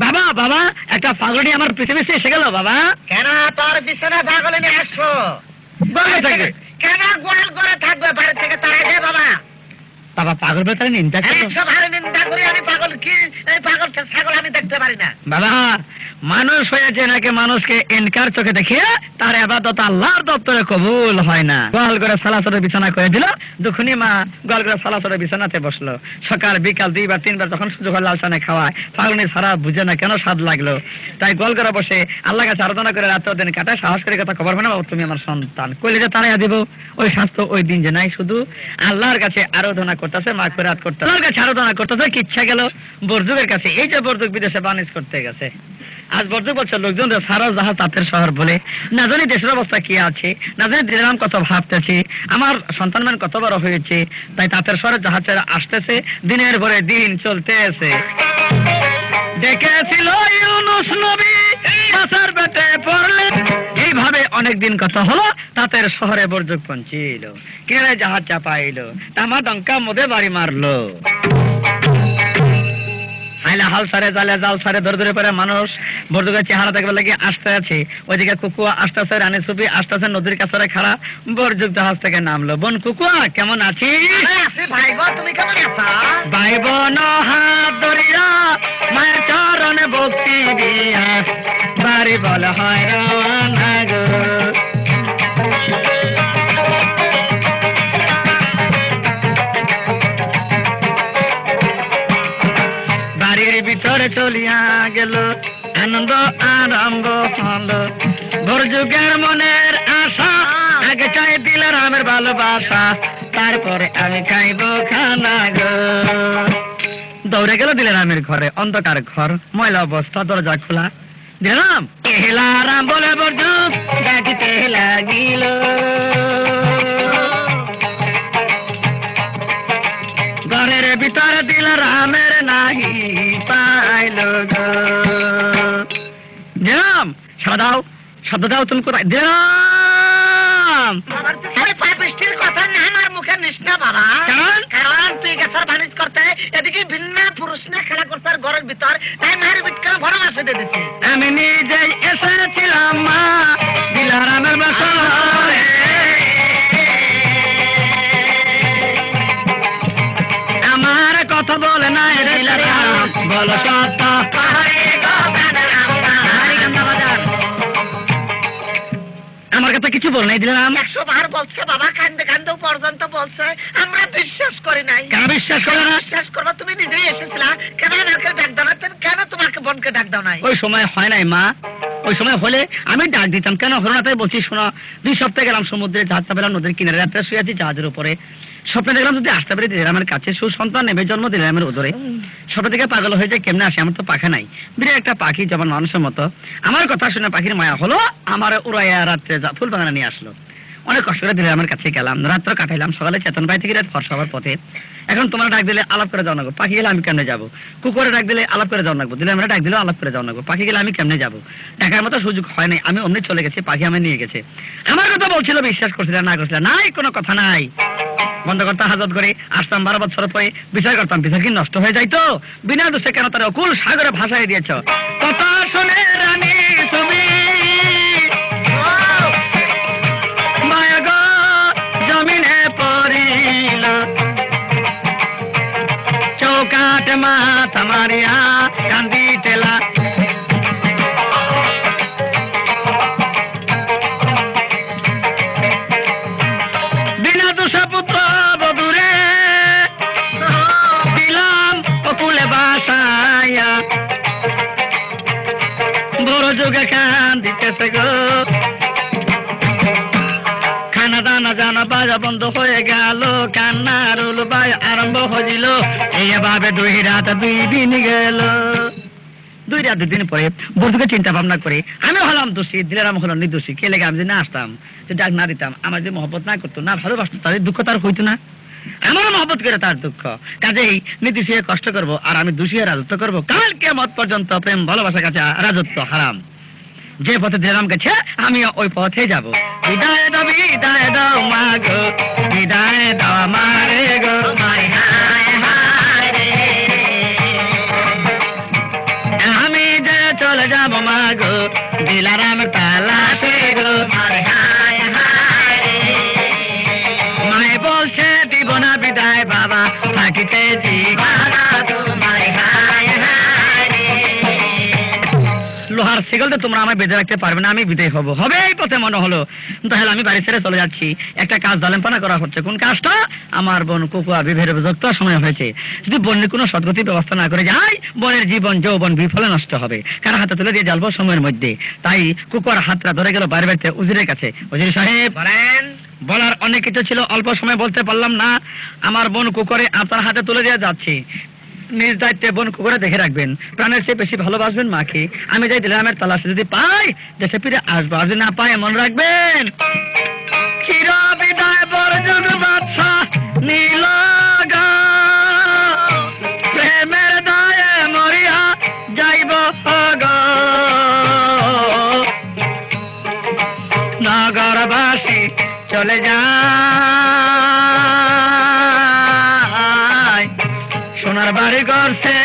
বাবা বাবা একটা পাগলিনী আমার পৃথিবী এসে গেল বাবা। কেন তোর বিছানা পাগলিনী আসবো? বলে থাকবে কেন গোয়াল করে থাকবে? বাড়ি থেকে তার আগে বাবা বাবা পাগল বেতারে নিন্দা করো। 100 ভারে নিন্দা করি আমি। পাগল কি এই পাগল ছাগল আমি দেখতে পারি না বাবা। মানুষ হয়েছে নাকি মানুষকে এনকার চোখে দেখিয়ে তার ইবাদত আল্লাহর দপ্তরে কবুল হয় না। গোয়াল করে সালাসরে বিছানা করে দিল, দুখুনি মা গোয়াল করে সালাসরে বিছানাতে বসলো। সকাল বিকাল 2 বার 3 বার যখন সুযোগ হয় লাল সানে খাওয়ায়। পাগলিনী সারা বুঝে না কেন স্বাদ লাগলো, তাই গোয়াল করে বসে আল্লাহ কাছে আরাধনা করে রাত দিন কাটায়। সাহস করে কথা খবর হয় না, তুমি আমার সন্তান কইলে যে তারাই দিব। ওই স্বাস্থ্য ওই দিন যে নাই, শুধু আল্লাহর কাছে আরাধনা করতেছে, মাগফিরাত করতেছে, আল্লাহর কাছে আরাধনা করতেছে। কিচ্ছা গেল বর্জুকের কাছে। এই যে বর্জুক বিদেশে বাণিজ্য করতে গেছে, আজ বর্জুক বলছে লোকজন সারা জাহাজ তাঁতের শহর বলে। না জানি দেশের অবস্থা কি আছে, না জানি দিলাম কত ভাবতেছি, আমার সন্তান মান কত বড় হয়েছে, তাই তাঁতের শহরে জাহাজ ছেড়ে আসতেছে। দিনের পরে দিন চলতেছে। দেখেছিল ইউনুস নবী মাছের পেটে পড়লে। এইভাবে অনেক দিন কত হলো, তাঁতের শহরে বর্জুক পৌঁছিল। কিনারে জাহাজ চাপাইলো, তামা দঙ্কা মধ্যে বাড়ি মারলো। আইলা হাল সারে জালে জাল সারে ধরে ধরে পরে মানুষ বর্জুকের চেহারা দেখবে লাগে আসতে আছে। ওইদিকে কুকুয়া আসতেছে, রানী সুপি আসতেছে নদীর কাছে খাড়া। বর্জুক জাহাজ থেকে নামলো। বোন কুকুয়া কেমন আছিস? ভাই গো তুমি কেমন আছো? ভাই বোন হাত ধরিয়া মায়ের চরণে ভক্তি দিয়া বাড়ি বলা হয় রওনা গো। বাড়ির ভিতরে চলিয়া গেল, আনন্দ আরম্ভ হলো। বর্জুকের মনের আশা, আগে চাই দিল রামের ভালোবাসা, তারপরে আমি খাইব খানা গো। দৌড়ে গেল দিলারামের ঘরে। অন্ধকার ঘর, ময়লা অবস্থা, দরজা খোলা। দিলারাম এলারাম বলে বর্জুক ডাকিতে লাগিল। ঘরের ভিতরে দিলারামের নাহি পাইল গো। দিলাম শব্দ দাও, শব্দ দাও, তুমি কোথায়? দিলাম পাপিষ্টির কথা না আমার মুখে নিস না বাবা। কারণ তুই গেছার বাণিজ্য করতে, এদিকে ভিন্ন পুরুষ না খেলা করতে ঘরের ভিতর, তাই মায়ের ভিতরে ভরা মাসে দিয়ে দিচ্ছি। আমি নিজে এসেছিলাম মা দিলারামের বাসায়। আমার কথা বলে না দিলারাম, বলো সত্য। আমার কথা কিছু বল নাই দিলারাম। 100 বার বলছে বাবা, কান্দে কান্দেও পর্যন্ত বলছে। আমরা বিশ্বাস করি নাই। কেন বিশ্বাস করো না? বিশ্বাস করবো, তুমি নিজেই এসেছিলা। কেন আমাকে ডাক দাও না? কেন তোমাকে বোনকে ডাক দাও নাই? ওই সময় হয় নাই মা, ওই সময় হলে আমি ডাক দিতাম। কেন হলো না তাই বলছি শোনো। 2 সপ্তাহ গেলাম সমুদ্রে, জাহাজ চাপেলাম নদীর কিনারে, রাত্রে শুয়ে আছি জাহাজের উপরে। স্বপ্নে দেখলাম যদি আসতে পারি দিলারামের কাছে, সুসন্তান নেবে জন্ম দিলারামের উদরে। স্বপ্ন থেকে পাগল হয়ে যায়, কেমনে আসে? আমার তো পাখা নাই, বিরাট একটা পাখি যেমন মানুষের মতো। আমার কথা শুনে পাখির মায়া হলো, আমার উড়াইয়া রাত্রে ফুল বাগানে নিয়ে আসলো। অনেক কষ্ট করে দিলারামের কাছে গেলাম, রাত্র কাটাইলাম। সকালে চেতন পাই থেকে রাত ফর্সা হওয়ার পথে। এখন তোমরা ডাক দিলে আলাপ করে যাও না গো, পাখি গেলে আমি কেমনে যাবো? কুকুরে ডাক দিলে আলাপ করে যাও না গো, দিলে আমরা ডাক দিলেও আলাপ করে যাও না গো, পাখি গেলে আমি কেমনে যাবো? টাকার মতো সুযোগ হয় নাই, আমি অমনি চলে গেছি, পাখি আমি নিয়ে গেছে। আমার কথা বলছিল, বিশ্বাস করছিল না, করছিল নাই, কোনো কথা নাই। বন্ধ করতে হাজত করে আসতাম 12 বছর পরে, বিচার করতাম। বিচার কি নষ্ট হয়ে যাইতো? বিনা দোষে কেন তারা অকুল সাগরে ভাসাই দিয়েছ? কথা শুনে রানী তুমি মায়া গো জমিনে পড়িল, চৌকাট মাথা মারিয়া কান্দিতেলা। বিনা দোষে পুত্র বধুরে দিলাম অকুলে বাসাইয়া, বড় যুগে কান্দিতেছে গো। খানা দানা জানা বাজা বন্ধ হয়ে গেল, কান্নার উলবাই আরম্ভ হইল। এইভাবে 2 রাত 2 দিন গেল। 2 রাত 2 দিন পরে বন্ধুকে চিন্তা ভাবনা করে আমি হলাম দোষী, দিলারাম হলো নির্দোষী। কে লেগে আমি যদি না আসতাম, যদি ডাক না দিতাম, আমার যে মহব্বত না করতো, না ভালোবাসতো, তাদের দুঃখ তার হইতো না। আমারও মহব্বত করে তার দুঃখ, কাজেই নীতিশ হয়ে কষ্ট করব আর আমি দোষী হয়ে রাজত্ব করব। কাল কিয়ামত পর্যন্ত প্রেম ভালোবাসার কাছে রাজত্ব হারাম। যে পথে দিলাম গেছে আমিও ওই পথে যাব। বিদায় দাও মা গো, বিদায় দাও আমারে গো, হায় হায় রে। আমি যে চলে যাব মা গো, দিলারাম তালাশে গো, হায় হায় রে। মায়ে বলছে দিব না বিদায় বাবা, থাকিতেছি বাবা তোমায়, হায় হায় রে। লোহার শিকলতে তোমরা আমায় বেঁধে রাখতে পারবে না, আমি বিদায় হব। হবে এই পথে মনে হলো, তাহলে আমি বাড়ি ছেড়ে চলে যাচ্ছি। একটা কাজ জালেমপানা করা হচ্ছে। কোন কাজটা? আমার বোন কুকুয়া বিবাহের উপযুক্ত সময় হয়েছে। যদি বোনের কোনো সদ্গতির ব্যবস্থা না করে যাই, বোনের জীবন যৌবন বিফলে নষ্ট হবে। কার হাতে তুলে দিয়ে জ্বালবো সময়ের মধ্যে। তাই কুকুয়ার হাতটা ধরে গেল বাইরে বাড়িতে উজিরের কাছে। উজির সাহেব বলেন। বলার অনেক কিছু ছিল, অল্প সময় বলতে পারলাম না। আমার বোন কুকুরে আপনার হাতে তুলে দিয়ে যাচ্ছি। নিজ দায়িত্বে বোন কুকুরে দেখে রাখবেন, প্রাণের চেয়ে বেশি ভালোবাসবেন মাকে। আমি যাই দিলামের তালাশে, যদি পাই দেশে ফিরে আসবো, আর যদি না পাই মনে রাখবেন চির বিদায় বরযুগ বাদশা নীল গো, প্রেমের দায়ে মরিয়া যাইব গো। নগরবাসী চলে যায়, সোনার বাড়ি করছে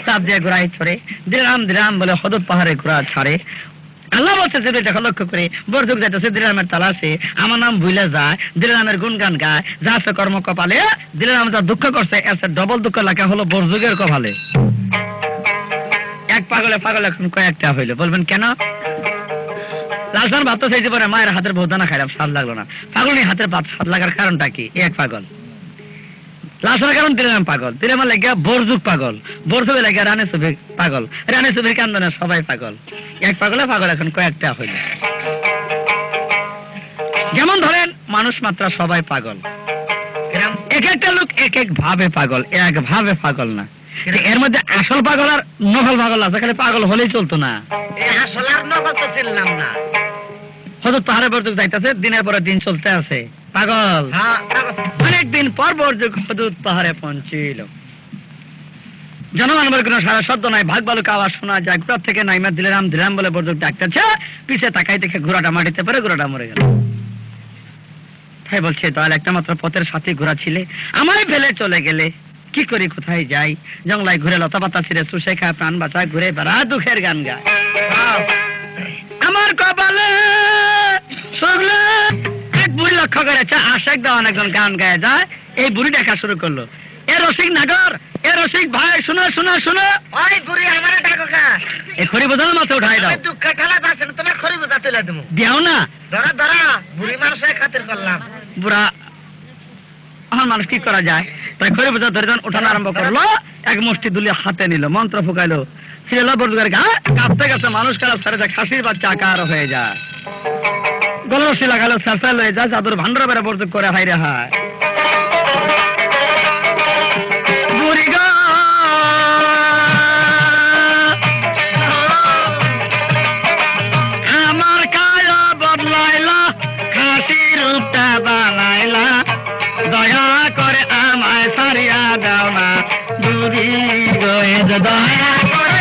চাপ দিয়ে ঘোড়ায় চড়ে দিলাম দিলাম বলে হদত পাহাড়ে ঘোড়া ছাড়ে। আল্লাহ বলছে দেখো লক্ষ্য করে, বরযুগ যাইতেছে দিলামের তালাশে, আমার নাম ভুলে যায়, দিলামের গুণগান গায়, যা আছে কর্ম কপালে। দিলাম যা দুঃখ করছে এর ডবল দুঃখ লেখা হলো বরযুগের কপালে। এক পাগলে পাগল এখন কয়েকটা হইলো। বলবেন কেন? লালসান ভাবতে সেই জীবনে মায়ের হাতের বৌদানা খাইলাম, স্বাদ লাগলো না। পাগলনি হাতের স্বাদ লাগার কারণটা কি? এক পাগল। লালসানের কারণ দিলাম পাগল, দিলাম লেগে বরযুগ পাগল, বরযুগে লেগে রানী সুফি পাগল, রানী সুফির কান্দনে সবাই পাগল। এক পাগলে পাগল এখন কয়েকটা হইল। যেমন ধরেন মানুষ মাত্রা সবাই পাগল, এক একটা লোক এক এক ভাবে পাগল, এক ভাবে পাগল না। এর মধ্যে আসল পাগল আর নকল পাগল আছে, খালি পাগল হলেই চলতো না। আসল আর নকল তো চিনলাম না। হয়তো পাহাড়ে বরযুগ যাইতেছে, দিনের পরে দিন চলতে আছে, পাগল। অনেকদিন পর বরযুগ হদুদ পাহাড়ে পৌঁছিল। জনমানবের কোন সারা শব্দ নাই, ভাগ বালুকা আওয়াজ শোনা যায়। ঘোড়া থেকে নাইমা দিলাম দিলাম বলে বরযুগ ডাকতেছে, পিছে তাকাই দেখে ঘোড়াটা মাটিতে পড়ে ঘোড়াটা মরে গেল। তাই বলছে দয়াল একটা মাত্র পথের সাথী ঘোড়া ছিলে, আমায় ফেলে চলে গেলে কি করি, কোথায় যাই? জঙ্গলায় ঘুরে লতা পাতা ছিঁড়ে চুষে খায়, প্রাণ বাঁচায়, ঘুরে বেড়া, দুঃখের গান গায়। আমার কপালে শুনলে এক বুড়ি লক্ষ্য করেছে, আশেক দেওয়ান একজন গান গায়ে যায়। এই বুড়ি দেখা শুরু করলো, এ রসিক নাগর, এ রসিক ভাই, শুনো শুনো শুনো। ওই বুড়ি আমার ডাকো কা, এই খড়ি বোঝানো মাথা উঠাই দাও। দুঃখ ঠেলা পাচ্ছে না, তোমার খড়ি বোঝা তুলে দেবো। দিও না, ধরা ধরা, বুড়ি মানুষের খাতির করলাম। বুড়া আমার মানুষ কি করা যায়? তাই খড়ি বোঝা ধরে যখন উঠানো আরম্ভ করলো, এক মুষ্টি দুলিয়া হাতে নিল, মন্ত্র ফুকাইলো, ছিল বরযুগের গা কাঁপতে গেছে, মানুষ কারা সারে যায়, খাসির বাচ্চা আকার হয়ে যায়। গলরসি লাগালো, সারসাল হয়ে যায়, চাদর ভান্ডার বেড়া বরযুগ করে হাই রে হায়। বুড়ি গো আমার কায়া বদলাইলা, খাসি রূপটা বানাইলা, দয়া করে আমায় ছাড়িয়া দাও না। বুড়ি গো দয়া করে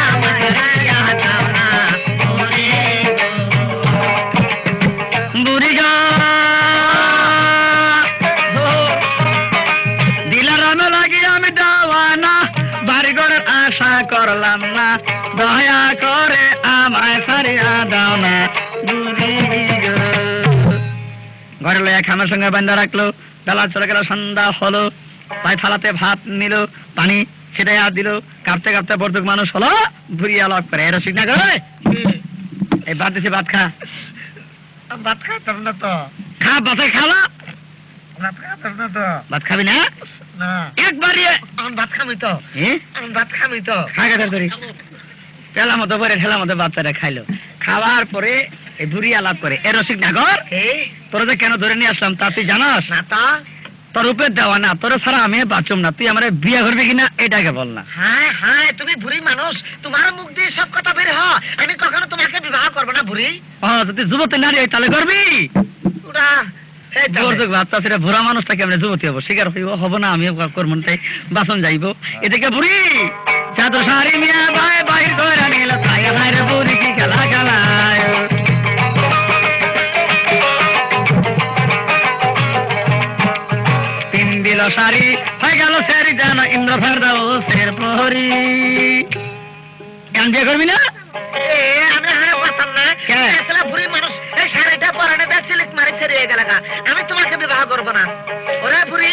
আমায় ছাড়িয়া দাও না। বুড়ি গো দিলারামে লাগি আমি দেওয়ানা, বাড়ি ঘরের আশা করলাম না, দয়া করে আমায় ছাড়িয়া দাও না। বুড়ি গো ঘরে লইয়া খামের সঙ্গে বান্ধা রাখলো, ডালা চলে গেল, সন্ধ্যা হলো। তাই থালাতে ভাত নিল, পানি ছিটাইয়া দিল, কাঁপতে কাঁপতে বরযুগ মানুষ হলো। ভুরিয়া লক করে, এর ঠিক না করে এই ভাত দিছি, ভাত খা। ভাত খাতাম না তো। খা, ভাতে খাওয়া। ভাত খাতাম না তো। ভাত খাবি না? না একবার আমি ভাত খামি তো, আমি ভাত খামি তো। খাগা ধরি ঠেলা মতো করে, ঠেলা মতো বাচ্চারা খাইলো। খাওয়ার পরে এই বুড়ি আলাপ করে, এ রসিক নাগর, তোরা যে কেন ধরে নিয়ে আসলাম তা তুই জানাস না? তা তোর উপরে দেওয়া না, তোর ছাড়া আমি বাঁচুম না, তুই আমার বিয়ে করবি কিনা এটাকে বল না। হ্যাঁ হ্যাঁ, তুমি বুড়ি মানুষ, তোমার মুখ দিয়ে সব কথা বের হয়, আমি কখনো তোমাকে বিবাহ করবো না বুড়ি। যদি যুবতী নারী হয় তাহলে করবি? ওরা বাচ্চা সেটা বুড়া মানুষটা কেমন যুবতী হবো, শিকার হবো না, আমি করবো তাই বাসন যাইবো। এদিকে বুড়ি চাদর শাড়ি নিয়ে বাইর করে নিল, তাই আমার বুড়ি কি খেলা খেলায়। পিন্দিল শাড়ি হয়ে গেল সেরি যেন ইন্দ্র ফেরদাও সের প্রহরী। কেন বিয়ে করবি না? আমি হারে পারতাম না, আসলে বুড়ি মানুষ, এই শাড়িটা পরানে সিলিক মারি ছেড়িয়ে গেল, আমি তোমাকে বিবাহ করবো না। ওরা বুড়ি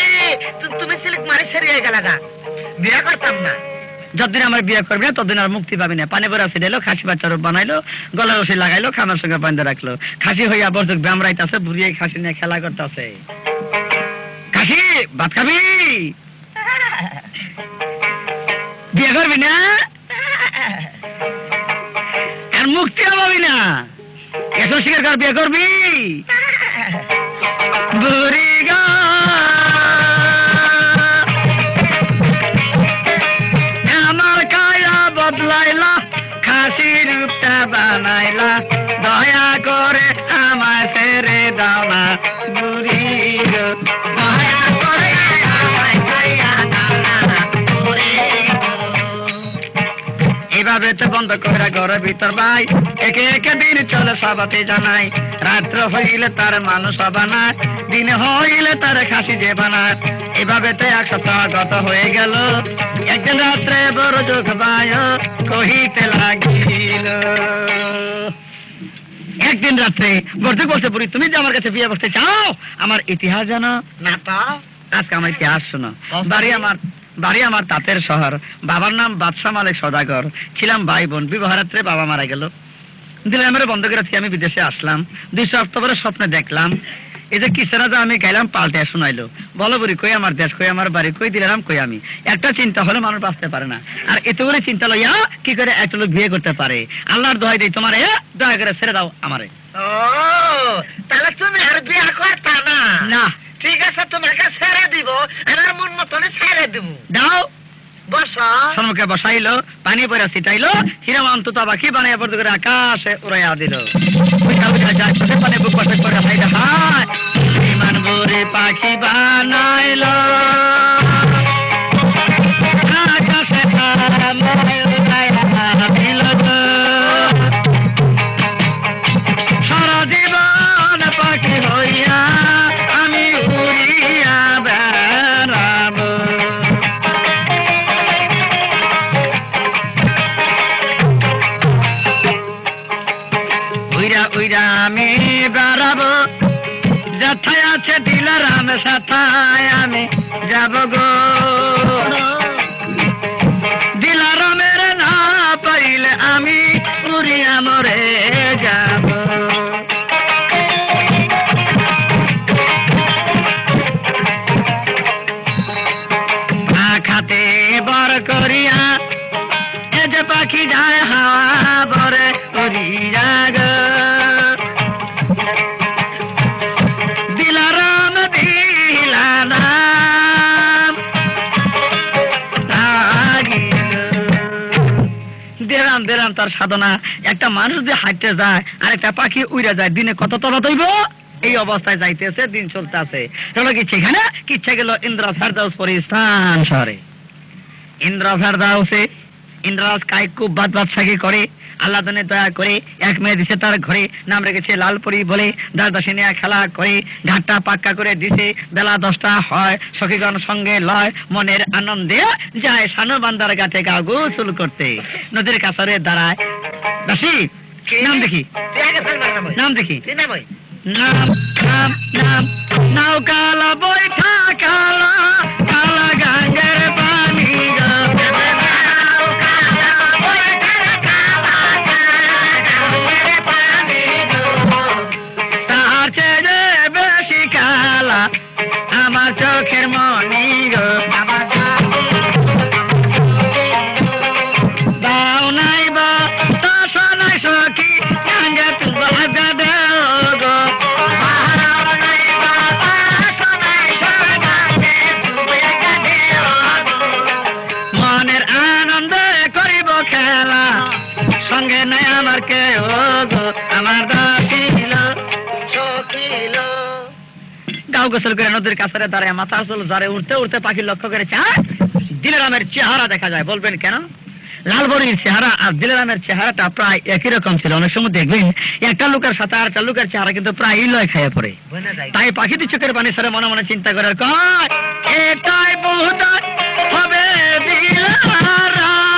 তুমি সিলিক মারি ছেড়িয়ে গেল, বিয়ে করতাম না। যতদিন আমার বিয়ে করবি না ততদিন আর মুক্তি পাবি না। পানি ভরা ছিটাইলো, খাসি বাচ্চার বানাইলো, গলা রসি লাগাইলো, খামার সঙ্গে বান্ধে রাখলো, খাসি হইয়া বর্জক ব্যামরাইতেছে, বুড়িয়ে খাসি নিয়ে খেলা করতেছে। খাসি ভাত খাবি? বিয়ে করবি না? আর মুক্তি পাবি না, এসব স্বীকার কর, বিয়ে করবি? বুড়ি গা আমার কায়া বদলাইলা, খাসি রূপটা বানাইলা, দয়া করে আমায় ছেড়ে দাও না বুড়ি গো, দয়া করে আমায় ছাইয়া দাও না বুড়ি গো। এইভাবে তো বন্ধ করে ঘরের ভিতর ভাই একে একে দিন চলে সবাতে জানাই, রাত্র হইলে তার মানুষ বানায়, দিন হইলে তার খাসি যে বানায়। এভাবে তো এক সপ্তাহ গত হয়ে গেল, একদিন রাত্রে বড় যোগ বায় কহিতে লাগিল। একদিন রাত্রে বর্জক বলছে, বুড়ি তুমি যে আমার কাছে বিয়ে বসতে চাও, আমার ইতিহাস জানো না? তো আজকে আমার ইতিহাস শোনো। বাড়ি আমার তাঁতের শহর, বাবার নাম বাদশা মালিক সদাগর, ছিলাম ভাই বোন, বিবাহরাত্রে বাবা মারা গেল, দিলামের বন্ধ করে আমি বিদেশে আসলাম। 2 অক্টোবরের স্বপ্নে দেখলাম এই যে কিসেরা যা আমি গাইলাম পাল্টে শোনাইলো। বলো বুড়ি কই আমার দেশ, কই আমার বাড়ি, কই দিলাম, কই আমি। একটা চিন্তা হলে মানুষ বাঁচতে পারে না, আর এতগুলো চিন্তা লইয়া কি করে একটা লোক বিয়ে করতে পারে? আল্লাহর দোহাই দেই তোমার, দয়া করে ছেড়ে দাও আমারে। ও তাহলে তুমি আর বিয়ে করতা না? না। ঠিক আছে, তোমাকে ছেড়ে দিব, আমার মন মতন ছেড়ে দিব। দাও। বসো। সম্মুখে বসাইলো, পানি পরে ছিটাইলো, হিরাম অন্তত বাকি বানাইয়া পড়তে করে আকাশে উড়াইয়া দিল। পানি বুক পাশে করে হাইলে হায় বিমান বুড়ি পাখি বানাইলো, আকাশে দিল সারা জীবন পাখি হইয়া আমি উড়িয়া বেড়াবো। উইরা উইরা আমি বেড়াবো, যথায় আছে দিলারাম সাথায় আমি যাব গো, দিলারামের না পাইলে আমি উড়িয়া মরে যাব। খাতে বর করিয়া এ যে পাখি যায় হাওয়া বরে উড়িয়া গো, দিলারাম দিলারাম দিলাম দিলাম তার সাধনা। একটা মানুষ যে হাঁটতে যায় আর একটা পাখি উড়ে যায়, দিনে কত তফাৎ হইব? এই অবস্থায় যাইতেছে, দিন চলতে আছে। চলো কি সেখানে কিচ্ছা গেল ইন্দ্র ফেরদাউস পরিস্থান শহরে। ইন্দ্র ফেরদাউসে ইন্দ্রাজ কায়কুব বাদশাহী করে, আল্লাহ দানে দয়া করে এক মেয়ে দিছে তার ঘরে, নাম রেখেছে লালপরি বলে, দাসদাসী নিয়ে খেলা করে, ঘাটটা পাক্কা করে দিছে। বেলা 10টা হয়, সখীগণ সঙ্গে লয়, মনের আনন্দে যায় শানু বান্দার ঘাটে গা গোসল করতে। নদীর কাছারে দাঁড়ায় দাসী, নাম দেখি, নাম দেখি, নাম নাম নাম নাও কালা বৈঠা কালা কালা গাঙ্গের পানি গো, তার চেয়ে বেশি কালা আমার চোখের মনি গো, দাও নাই বা তাসা নাই সখী গাঙ্গে তুবা দেও গো, দাও নাই বা তাসা নাই সখী নাই আমার কে ও গো আমার দাখিল সখিল গাও গোসল করে নদীর কাছারে দাঁড়ায় মাথা চুল ঝরে উঠতে উঠতে পাখি লক্ষ্য করে চায় দিলেরামের চেহারা দেখা যায়। বলবেন কেন? লালবরির চেহারা আর দিলেরামের চেহারাটা প্রায় একই রকম ছিল। অনেক সময় দেখবেন একটা লোকের সাথে আর একটা লোকের চেহারা কিন্তু প্রায় লয় খাইয়ে পড়ে। তাই পাখিটি চোখের পানি ছেড়ে মনে মনে চিন্তা করে কয় এটাই বহুত হবে দিলারাম,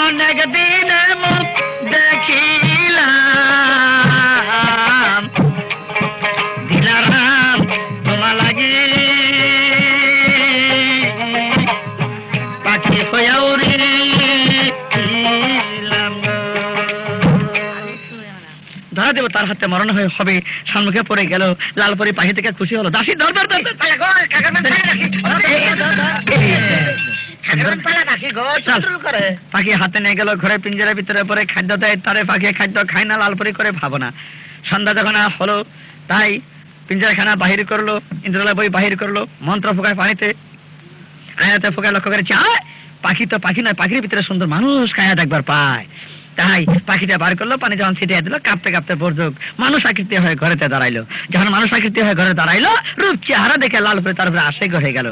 অনেক দিনে মুখ দেখিলাম দিলারাম তোমার লাগি পাখি হইয়া উড়িলাম। ধরা দেব তার হাতে মরণ হয়ে হবে সম্মুখে পড়ে গেল। লালপরি পাখি থেকে খুশি হলো। দাসী ধর ধর ধর পাখি হাতে নিয়ে গেল ঘরে পিঞ্জরার ভিতরে পরে খাদ্য দেয় তারে। পাখি খাদ্য খায় না, লালপরি করে ভাবো না। সন্ধ্যা যখন হলো তাই পিঞ্জরাখানা বাহির করলো, ইন্দ্রলা বই বাহির করলো, মন্ত্র ফোকায় পানিতে আয়াতে ফোকায় লক্ষ্য করে চায় পাখি তো পাখি নয়, পাখির ভিতরে সুন্দর মানুষ কায়া দেখবার পায়। তাই পাখিটা বার করলো, পানি যখন ছিটিয়ে দিল কাঁপতে কাঁপতে বর্জক মানুষ আকৃতি হয়ে ঘরেতে দাঁড়াইলো। যখন মানুষ আকৃতি হয়ে ঘরে দাঁড়াইলো রূপ চেহারা দেখে লাল উপরে তার উপরে আশেক হয়ে গেল।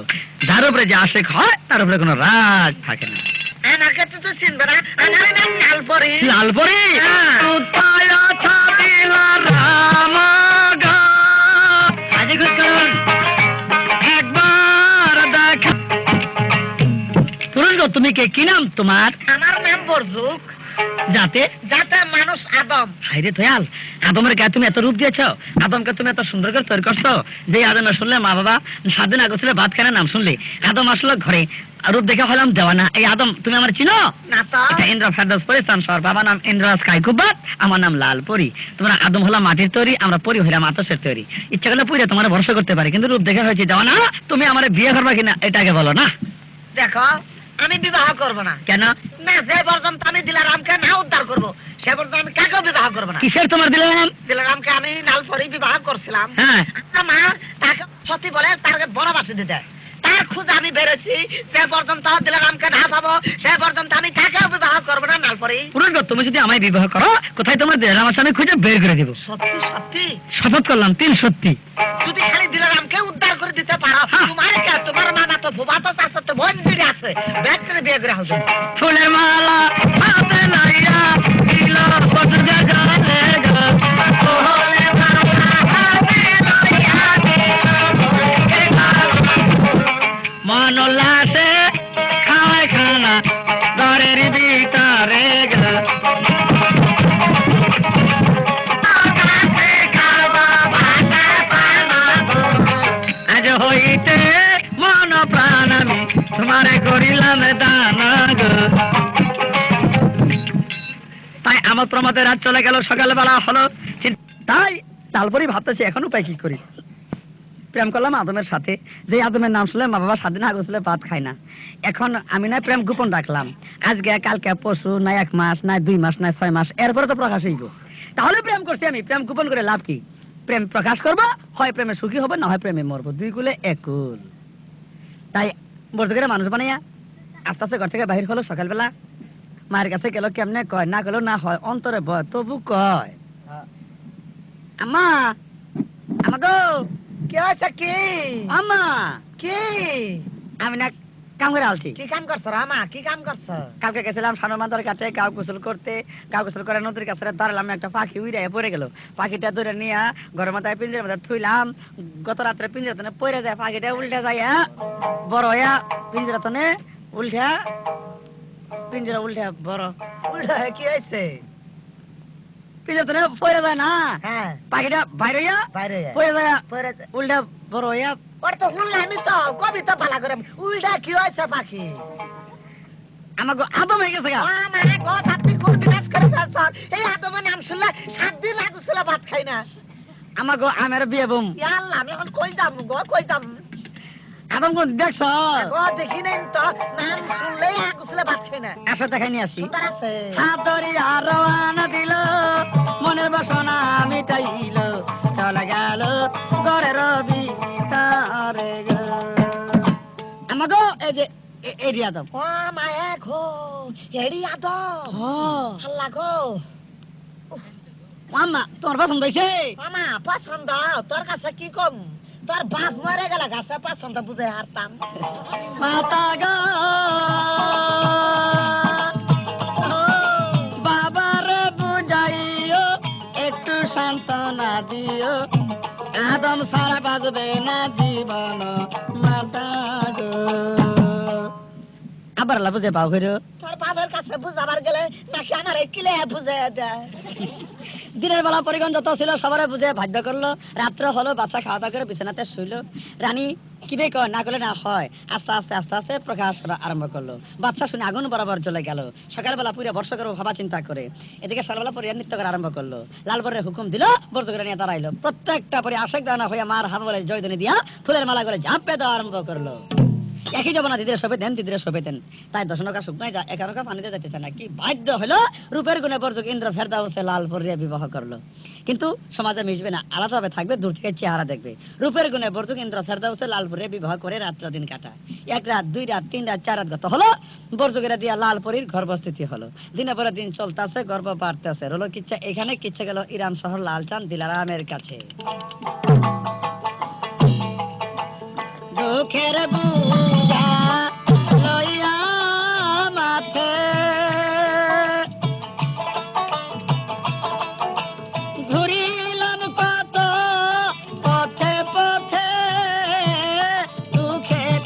যার উপরে যে আশেক হয় তার উপরে কোনো রাগ থাকে না। আমাকে তো চিনবে না, আমার নাম লালপরি। লালপরি একবার দেখা পুরন। তুমি কে? কি নাম তোমার? আমার নাম বরজুক। যাতে যাতে মানুষ আদম। হাইরে দয়াল, আদমের গায়ে তুমি এত রূপ দিয়েছ, আদমকে তুমি এত সুন্দর করে তৈরি করছো যে আদমে শুনলে মা বাবা 7 দিন আগে ছিল ভাত খায় নাম শুনলে আদম আসলো ঘরে, রূপ দেখে হলাম দেওয়ানা। এই আদম তুমি আমার চিনো? না তো। এটা ইন্দ্র ফেরদৌস পরিস্তান শহর, বাবার নাম ইন্দ্রাজ কাইকুবাত, আমার নাম লালপরি। তোমরা আদম হলাম মাটির তৈরি, আমরা পরি হইলাম আতসের তৈরি। ইচ্ছা করলে পুরে তোমার ভরসা করতে পারি, কিন্তু রূপ দেখে হয়েছে দেওয়ানা। তুমি আমার বিয়ে করবা কিনা এটা আগে বলো না। দেখো আমি বিবাহ করব না। কেন? না, যে পর্যন্ত আমি দিলারামকে না উদ্ধার করব সে পর্যন্ত আমি কাকেও বিবাহ করব না। কিসের তোমার দিলাম? দিলারামকে আমি লালপরি বিবাহ করছিলাম। হ্যাঁ। আমার মা তাকে সত্যি বলে তাকে বনবাসী দিতে, তার খোঁজ আমি বেরোছি। যে পর্যন্ত দিলারামকে না পাবো সে পর্যন্ত আমি কাকেও বিবাহ করব না। লালপরি পুরন তুমি যদি আমায় বিবাহ করো কোথায় তোমার দিলারাম আছে আমি খুঁজে বের করে দেবো। সত্যি সত্যি শপথ করলাম, 3 সত্যি। যদি খালি দিলারামকে উদ্ধার করে দিতে পারো, তোমার কে, তোমার মামা তো ফুফা তো চাচা তো বোন দিদি আছে, ব্যাগ করে বিয়ে করে হবে। ফুলের মালা হাতে লাইয়া দিল পটুকে জানে গো, ফুলের মালা হাতে লাইয়া দিল পটুকে জানে, মন উল্লাসে খাওয়ায় খানা ঘরের ভিতরে গো, আজ হইতে মন প্রাণ আমি তোমারে করিলাম দানা গো। তাই আমার প্রমাদের রাত চলে গেল, সকালবেলা হলো। তাই তারপরই ভাবতেছি এখন উপায় কি করি। প্রেম করলাম আদমের সাথে, যে আদমের নাম শুনলে মা বাবা 7 দিন আগে ছিল ভাত খায় না। এখন আমি না প্রেম গোপন রাখলাম, আজকে কালকে পরশু না 1 মাস না 2 মাস না 6 মাস, এরপরে তো প্রকাশ হইব। তাহলে প্রেম করছি আমি, প্রেম গোপন করে লাভ কি? প্রেম প্রকাশ করবো, হয় প্রেমে সুখী হবে না হয় প্রেমে মরবো, 2 কুলে 1 কুল। তাই বলতে গেলে মানুষ বানাইয়া আস্তে আস্তে ঘর থেকে বাহির হলো। সকালবেলা মায়ের কাছে গেল, কেমনে কয়, না গেল না হয়, অন্তরে ভয় তবু কয় আম্মা, আমা গো। কি হয়েছে? কি আম্মা কি আমি না কাম করে আলছি। কি কাম করছো রামা? কি কাম করছো? কালকে গেছিলাম সানোর মাদার কাছে গাও গোসল করতে, গাও গোসল করে নদীর কাছে দাঁড়ালাম, একটা পাখি উড়ে পড়ে গেল। পাখিটা ধরে নিয়ে ঘরের মাথায় পিঞ্জের মধ্যে থুইলাম। গত রাত্রে পিঞ্জের পড়ে যায়, পাখিটা উল্টে যায় বড় হইয়া পিঞ্জের তনে উল্টা, পিঞ্জরা উল্টা বড় উল্টা কি হয়েছে? পিঞ্জের তনে পড়ে যায় না, হ্যাঁ পাখিটা বাইরে হইয়া বাইরে পড়ে যায় পরে উল্টা বড় হইয়া। ওর তো শুনলাম তো, কবিতা পালা করে। উল্টা কি হয়েছে পাখি? আমাকে আদম হয়ে গেছে গা। মানে গো আপনি কোন বিনাশ করে ফেলছ? এই আদমের নাম শুনলে 7 দিন আগে ছিল ভাত খাই না। আমাকে আমার বিয়ে বুম। ইয়া আল্লাহ, আমি এখন কই যাব গো, কই যাব? আদম কোন দেখছ? গো দেখি নাই তো, নাম শুনলেই আগে ছিল ভাত খাই না। আসো দেখাই নিয়ে আসি। সুন্দর আছে। হাত ধরিয়া রওনা দিল, মনের বাসনা মিটাইল, চলে গেল ঘরের ভিতরে গো। আমাগো এই যে এডি আদম। ও মায়া গো, এডি আদম। আল্লাহ গো, মাম্মা তোমার পছন্দ হয়েছে? মামা পছন্দ তোর কাছে কি কম, তোর বাপ মরে গেল গাছে পছন্দ বুঝে হারতাম। মাতা গো বাবারে বুঝাইও, একটু সান্ত্বনা দিও, আদম সারা বাজবে না জীবন মাতা গো। আবার আল্লাহ বুঝে পাও হইল। তোর বাবার কাছে বুঝাবার গেলে নাকি আমার কিলে বুঝে দেয়। দিনের বেলা পরিগণ যত ছিল সবারে বুঝে বাধ্য করলো। রাত্র হলো, বাচ্চা খাওয়া দাওয়া করে বিছানাতে শুইল। রানী কিবে কয় না করলে না হয়, আস্তে আস্তে আস্তে আস্তে প্রকাশ করা আরম্ভ করলো। বাচ্চা শুনে আগুন বরাবর চলে গেল। সকালবেলা পুরো বর্ষ করে ভাবা চিন্তা করে, এদিকে সকালবেলা পরে নৃত্য করা আরম্ভ করলো। লালবরের হুকুম দিল, বর্জ করে নিয়ে দাঁড়াইলো। প্রত্যেকটা পরে আশেক দানা হইয়া মার হাত বলে জয়ধ্বনি দিয়া ফুলের মালা করে ঝাঁপে দেওয়া আরম্ভ করলো। একই জমানা দিদিরা সবে দেন, দিদিরা সবে দেন, তাই দশনকা শুকনায় যা একানকা পানিতে যাইতেছে না। কি বাধ্য হলো, রূপের গুণে বর্জক ইন্দ্র ফেরদাউসে লাল পরিয়া বিবাহ করলো। কিন্তু সমাজে মিশবে না, আলাদাভাবে থাকবে, দূর থেকে চেহারা দেখবে। রূপের গুণে বর্জক ইন্দ্র ফেরদাউসে লাল পরিয়া বিবাহ করে রাত্র দিন কাটায়। 1 রাত 2 রাত 3 রাত 4 রাত গত হলো, বর্জকেরা দিয়া লাল পরীর গর্ভস্থিতি হলো। দিনে পরে দিন চলতেছে, গর্ভ বাড়তেছে। রলো কিচ্ছা এখানে, কিচ্ছা গেল ইরান শহর লালচাঁদ দিলারামের কাছে। দুঃখের বুঝা লইয়া মাথে ঘুরিলাম কত পথে পথে, দুঃখের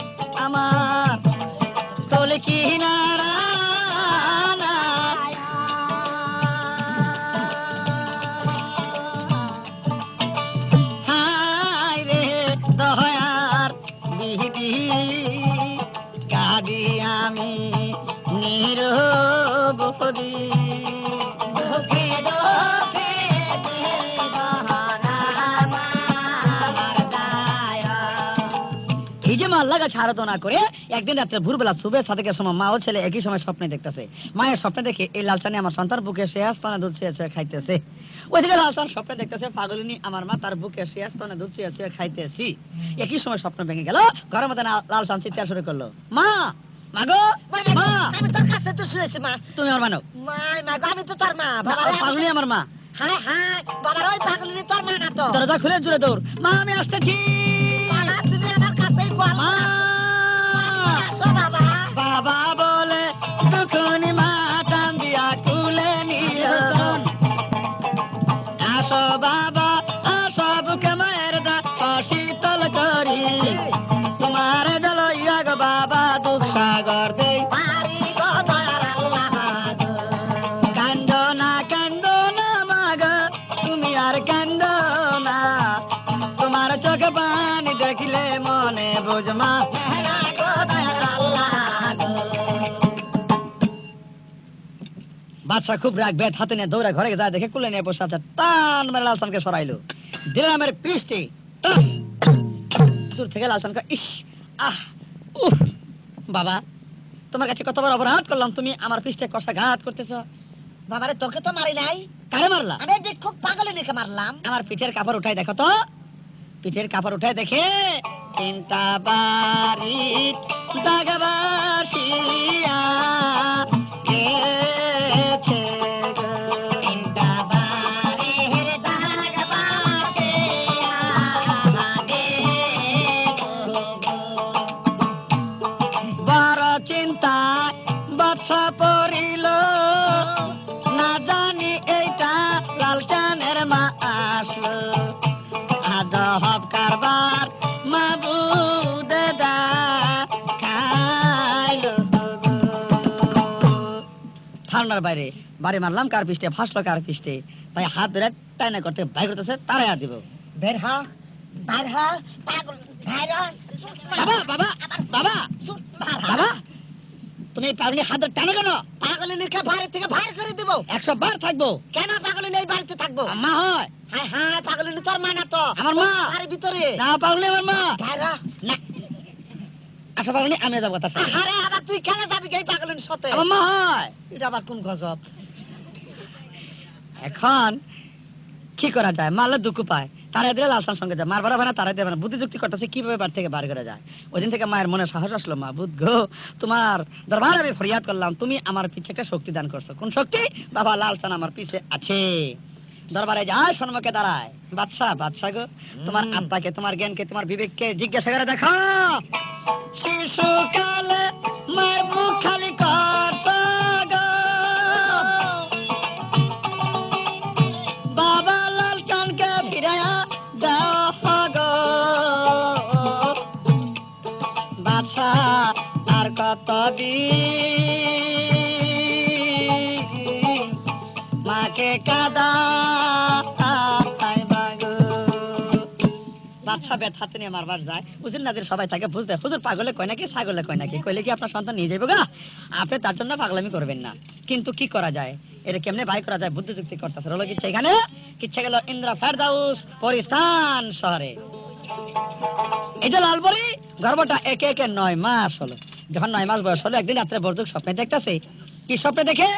আমার তোল কিনারা হায় রে দয়ার বিধি, কাঁদি আমি নিরবধি। দুঃখে দুঃখে দিবানা আমার দায়া। এই যে মা আল্লাহ গাছ আরাধনা করে একদিন রাত্রে ভোরবেলা সুবে সাদেকের সময় মা ও ছেলে একই সময় স্বপ্নে দেখতেছে। মায়ের স্বপ্নে দেখে এই লালচানি আমার সন্তান বুকে শুয়ে স্তনে দুধ চুয়ে চুয়ে খাইতেছে। ওইদিকে লালচান স্বপ্নে দেখতেছে পাগলিনী আমার মা তার বুকে শুয়ে স্তনে দুধ চুয়ে চুয়ে খাইতেছি। একই সময় স্বপ্ন ভেঙে গেল, ঘরের মধ্যে লালচান চিৎকার শুরু করলো, মা মাগো মা। আমি তোর কাছে তো শুয়েছি মা। তুমি আমার মানো? মা গো, আমি তো তোর মা। বাবা পাগলিনী আমার মা। হায় হায়, বাবার ওই পাগলিনী তোর মা না তো? দরজা খুলে জুড়ে দৌড়, মা আমি আসতেছি। বাবা তুমি আমার কাছেই গোল মা আসো বাবা। বাবা বলে দুখনি মা টান দিয়া কুলে নিল। আসো বাবা আসো, বুকে মায়ের দা শীতল করি, তোমার দলইয়া গো বাবা দুঃখ সাগর দেই। পারি গো দয়ার আল্লাহ গো। কান্দো না মাগ, তুমি আর কান্দো না, তোমার চোখে পানি দেখিলে মনে বুঝমা। মেহরা গো দয়ার আল্লাহ গো। বাদশা খুব রাগ বেত হাতে নিয়ে দৌড়ে ঘরে যায়, দেখে কুলে নিয়ে বসে আছে। টান মেরে লালসানকে সরাইলো, দিলামের পিষ্টি দূর থেকে লালসানকে ইস আহ উহ। বাবা তোমার কাছে কতবার অপরাধ করলাম, তুমি আমার পিষ্টে কষা ঘাত করতেছ। বাবারে তোকে তো মারি নাই, কারে মারলা? আমি ভিক্ষুক পাগলিনীকে মারলাম। আমার পিঠের কাপড় উঠাই দেখো তো, পিঠের কাপড় উঠাই দেখে 3টা বাড়ি দাগবাসিয়া গেছে গো। 3টা বাড়ির দাগবাসিয়া গেছে গো। বড় চিন্তায় বাচ্চা পড়িল, না জানি এইটা লালচানের মা আসলো। আজব কারবার মাবুদে দা খাইলো গো। ধারণার বাইরে বাড়ি মারলাম কার পিষ্টে, ফাঁসলো কার পিষ্টে, তাই হাত ধরে টাইনা করতে বাইর করতেছে, তারাই হাত দিব। বের হ, বের হ, পাগল বের হ। বাবা বাবা বাবা বাবা, তুমি পাগলি হাত ধরে টানো কেন? পাগলিনীকে বাড়ি থেকে বাইর করে দিব। 100 বার থাকবো। কেন পাগলিনী এই বাড়িতে থাকবো? মা হয় হ্যাঁ হ্যাঁ, পাগলিনী তোর মা না তো? আমার মা। বাড়ির ভিতরে না পাগলি আমার মা বের হ। না। আচ্ছা পাগলি আমি যাবো তার সাথে। আরে আবার তুই কেন যাবি এই পাগলিনীর সাথে? আমার মা হয়, এটা আবার কোন গজব। এখন কি করা যায়, মারলে দুঃখ পায়, তারাই দিলে লালসান সঙ্গে যায়, মারবার হবে না, তারাই দেবে না, বুদ্ধি যুক্তি করতেছে কিভাবে বাড়ি থেকে বার করে যায়। ওই দিন থেকে মায়ের মনে সাহস আসলো, মা বুধ গো, তোমার দরবার আমি ফরিয়াদ করলাম, তুমি আমার পিছে একটা শক্তি দান করছো। কোন শক্তি? বাবা লালসান আমার পিছে আছে। দরবারে যায়, সম্মুখে দাঁড়ায়, বাদশা বাদশা গো, তোমার আত্মাকে, তোমার জ্ঞানকে, তোমার বিবেককে জিজ্ঞাসা করে দেখো, শিশুকালে মার মুখ খালি করত গো, বাবা লালসানকে ফিরাইয়া দাও গো। বাদশা আর কত দিন মাকে কাদা বাদশা বেত হাতে নিয়ে মারবার যায়। উজির নাজির সবাই তাকে বুঝতে, হুজুর পাগলে কয় নাকি, ছাগলে কয় নাকি, কইলে কি আপনার সন্তান নিয়ে যাবো গা, আপনি তার জন্য পাগলামি করবেন না। কিন্তু কি করা যায়, এটা কেমনে ভাই করা যায়, বুদ্ধি যুক্তি করতেছে। হলো কিচ্ছা এখানে, কিচ্ছা গেল ইন্দ্রা ফেরদাউস পরিস্থান শহরে। এই যে লালপরি গর্ভটা একে একে 9 মাস হলো। যখন 9 মাস বয়স হলো, একদিন রাত্রে বর্জুক স্বপ্নে দেখতেছে। কি স্বপ্নে দেখে?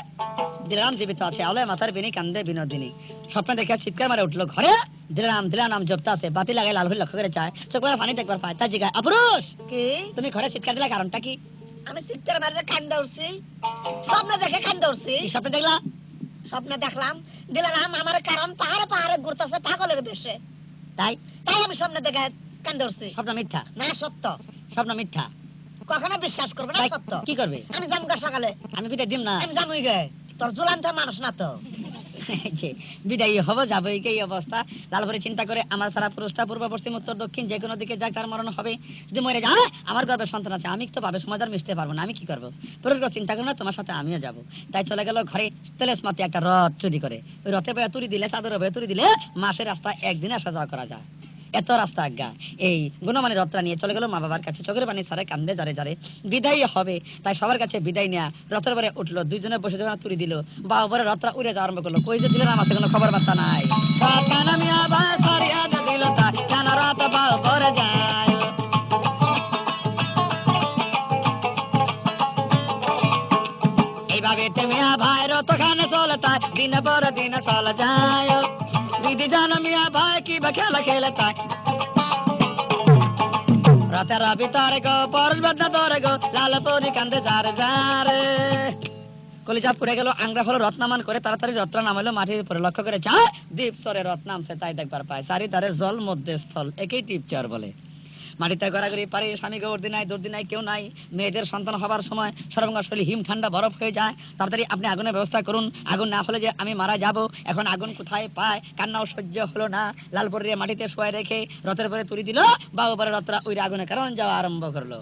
দিলাম জীবিত আছে, আলোয় মাথার বিনি, কান্দে বিনোদিনী। স্বপ্নে দেখে চিৎকার মারে উঠলো, ঘরে দিলাম দিলাম নাম জপতে আছে, বাতি লাগাই লাল হয়ে লক্ষ্য করে চায়, চোখ করে পানি দেখবার পায়, তার জিগায়, অপুরুষ কি তুমি ঘরে চিৎকার দিলা কারণটা কি? আমি চিৎকার মারে কান্দা উঠছি, স্বপ্নে দেখে কান্দা উঠছি। কি স্বপ্নে দেখলা? স্বপ্নে দেখলাম দিলাম আমার কারণ পাহাড়ে পাহাড়ে ঘুরতেছে পাগলের বেশে, তাই তাই আমি স্বপ্নে দেখে কান্দা উঠছি। স্বপ্ন মিথ্যা? না সত্য। স্বপ্ন মিথ্যা? কখনো বিশ্বাস করবে না, তাই সত্য। কি করবে? আমি যাম গা সকালে, আমি বিদায় দিম না। আমি যামই গে, তোর জুলান্ত মানুষ না তো। যে বিদায়ী হবো, যাবো, এই অবস্থা। লালপরি চিন্তা করে, আমার সারা পুরুষটা পূর্ব পশ্চিম উত্তর দক্ষিণ যে কোনো দিকে যাক, তার মরণ হবে। যদি মরে যায়, আমার গর্ভে সন্তান আছে, আমি তো ভাবে সমাজ আর মিশতে পারবো না, আমি কি করবো? পুরুষ চিন্তা করো না, তোমার সাথে আমিও যাবো। তাই চলে গেল ঘরে, তেলেস মাতি একটা রথ চুরি করে। ওই রথে বয়ে তুলি দিলে, চাদরে বয়ে তুলি দিলে, মাসের রাস্তা একদিনে আসা যাওয়া করা যায়। এত রাস্তা আজ্ঞা। এই গুণমানের রথটা নিয়ে চলে গেল মা বাবার কাছে, চোখের পানি সারে কান্দে যারে যারে, বিদায় হবে। তাই সবার কাছে বিদায় নেয়া রথের পরে উঠলো, দুইজনে বসে যখন তুলি দিল, বা উপরে রথটা উড়ে যাওয়া আরম্ভ করলো। কই যে দিলেন আমার কোনো খবর বার্তা নাই। এইভাবে মিয়া ভাই রথ খানে চলে, তাই দিন পর দিন চলে যায়। দিদি জানো মিয়া ভাই কি বা খেলা খেলে, তাই রাতের ভিতরে গো পরশ বাদ্দা ধরে গো, লালপরি কান্দে যারে যারে। কলিজা পুড়ে গেল, আংরা হলো রথ নামান করে তাড়াতাড়ি রথটা নামাইলো মাটির উপরে, লক্ষ্য করে চায় দ্বীপ চরে রথ নামছে, তাই দেখবার পায় চারিধারে জল মধ্যে স্থল, একেই দ্বীপ চর বলে। মাটিতে গড়াগড়ি পারে, স্বামী গৌরদি নাই, দর্দি নাই, কেউ নাই। মেয়েদের সন্তান হবার সময় সর্বাঙ্গশৈলী হিম ঠান্ডা বরফ হয়ে যায়। তাড়াতাড়ি আপনি আগুনের ব্যবস্থা করুন, আগুন না হলে যে আমি মারা যাব। এখন আগুন কোথায় পায়? কান্নাও সহ্য হলো না, লালপরি মাটিতে শোয়াই রেখে রথের পরে তুলি দিল, বা উপরে রথরা ওই আগুনের কারণ যাওয়া আরম্ভ করলো।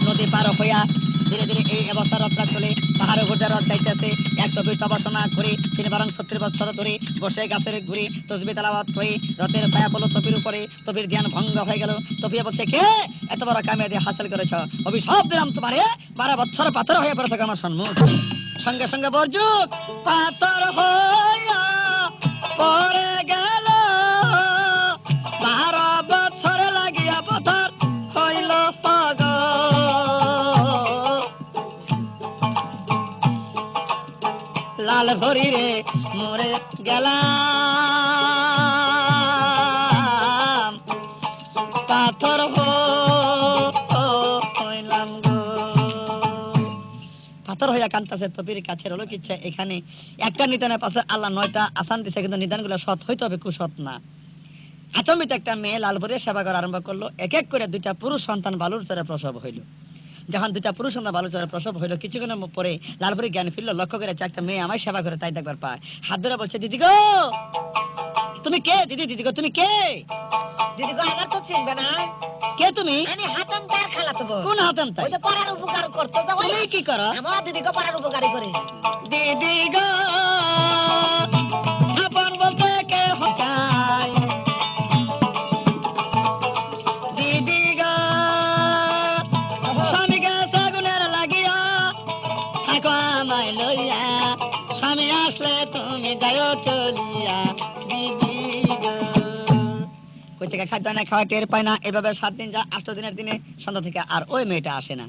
নদী পার হইয়া ধীরে ধীরে এই অবস্থা রথটা চলে, পাহাড়ে ঘুরতে রথ যাইতেছে। এক তবির তবাসনা করে তিনি বরং 70 বছর ধরে বসে গাছের ঘুরে তসবি তেলাওয়াত করে রথের ছায়া পড়লো তপির উপরে। তপির ধ্যান ভঙ্গ হয়ে গেল। তপিয়া বলছে, কে এত বড় কামিয়াবি হাসিল করেছ? অভিশাপ দিলাম তোমারে, 12 বছর পাথর হয়ে পড়ে থাকে আমার সম্মুখ। সঙ্গে সঙ্গে বর্জুক পাথর হইয়া পড়ে গেল, 12 বছর লাগিয়া পাথর হইল পাগল। লাল ভরি রে মরে গেলাম, পাথর হইলাম গো। পাথর হইয়া কান্তাছে তপির কাছে। হলো কিচ্ছা এখানে একটা নিদানের পাশে আল্লাহ 9টা আসান দিছে, কিন্তু নিদানগুলো সৎ হইতে হবে, কুসৎ না। আচম্বিত একটা মেয়ে লালপরির সেবা করা আরম্ভ করলো। এক এক করে 2টা পুরুষ সন্তান বালুর চরে প্রসব হইল। যখন 2টা পুরুষ সন্তান বালুর চরে প্রসব হইল, কিছুক্ষণের পরে লালপরি জ্ঞান ফিরল, লক্ষ্য করে একটা মেয়ে আমায় সেবা করে, তাই দেখবার পায়। হাত ধরে বলছে, দিদি গো তুমি কে? দিদি দিদি গো তুমি কে? দিদি গো আমার তো চিনবে না। কে তুমি? আমি হাতাম তার খালাতো বোন। কোন হাতাম তাই? ওই যে পাড়ার উপকার করতে যাও। তুমি কি করো? আমার দিদি গো পাড়ার উপকারই করে। দিদি গো আপন বলতে কে হতাই, দিদি গো স্বামীকে সাগুনের লাগিয়া থাকো আমায় লইয়া, স্বামী আসলে তুমি যাও চলিয়া, দিদি গো। কই থেকে খাদ্য না খাওয়া টের পায় না। এভাবে 7 দিন যা, 8 দিনের দিনে সন্ধ্যা থেকে আর ওই মেয়েটা আসে না।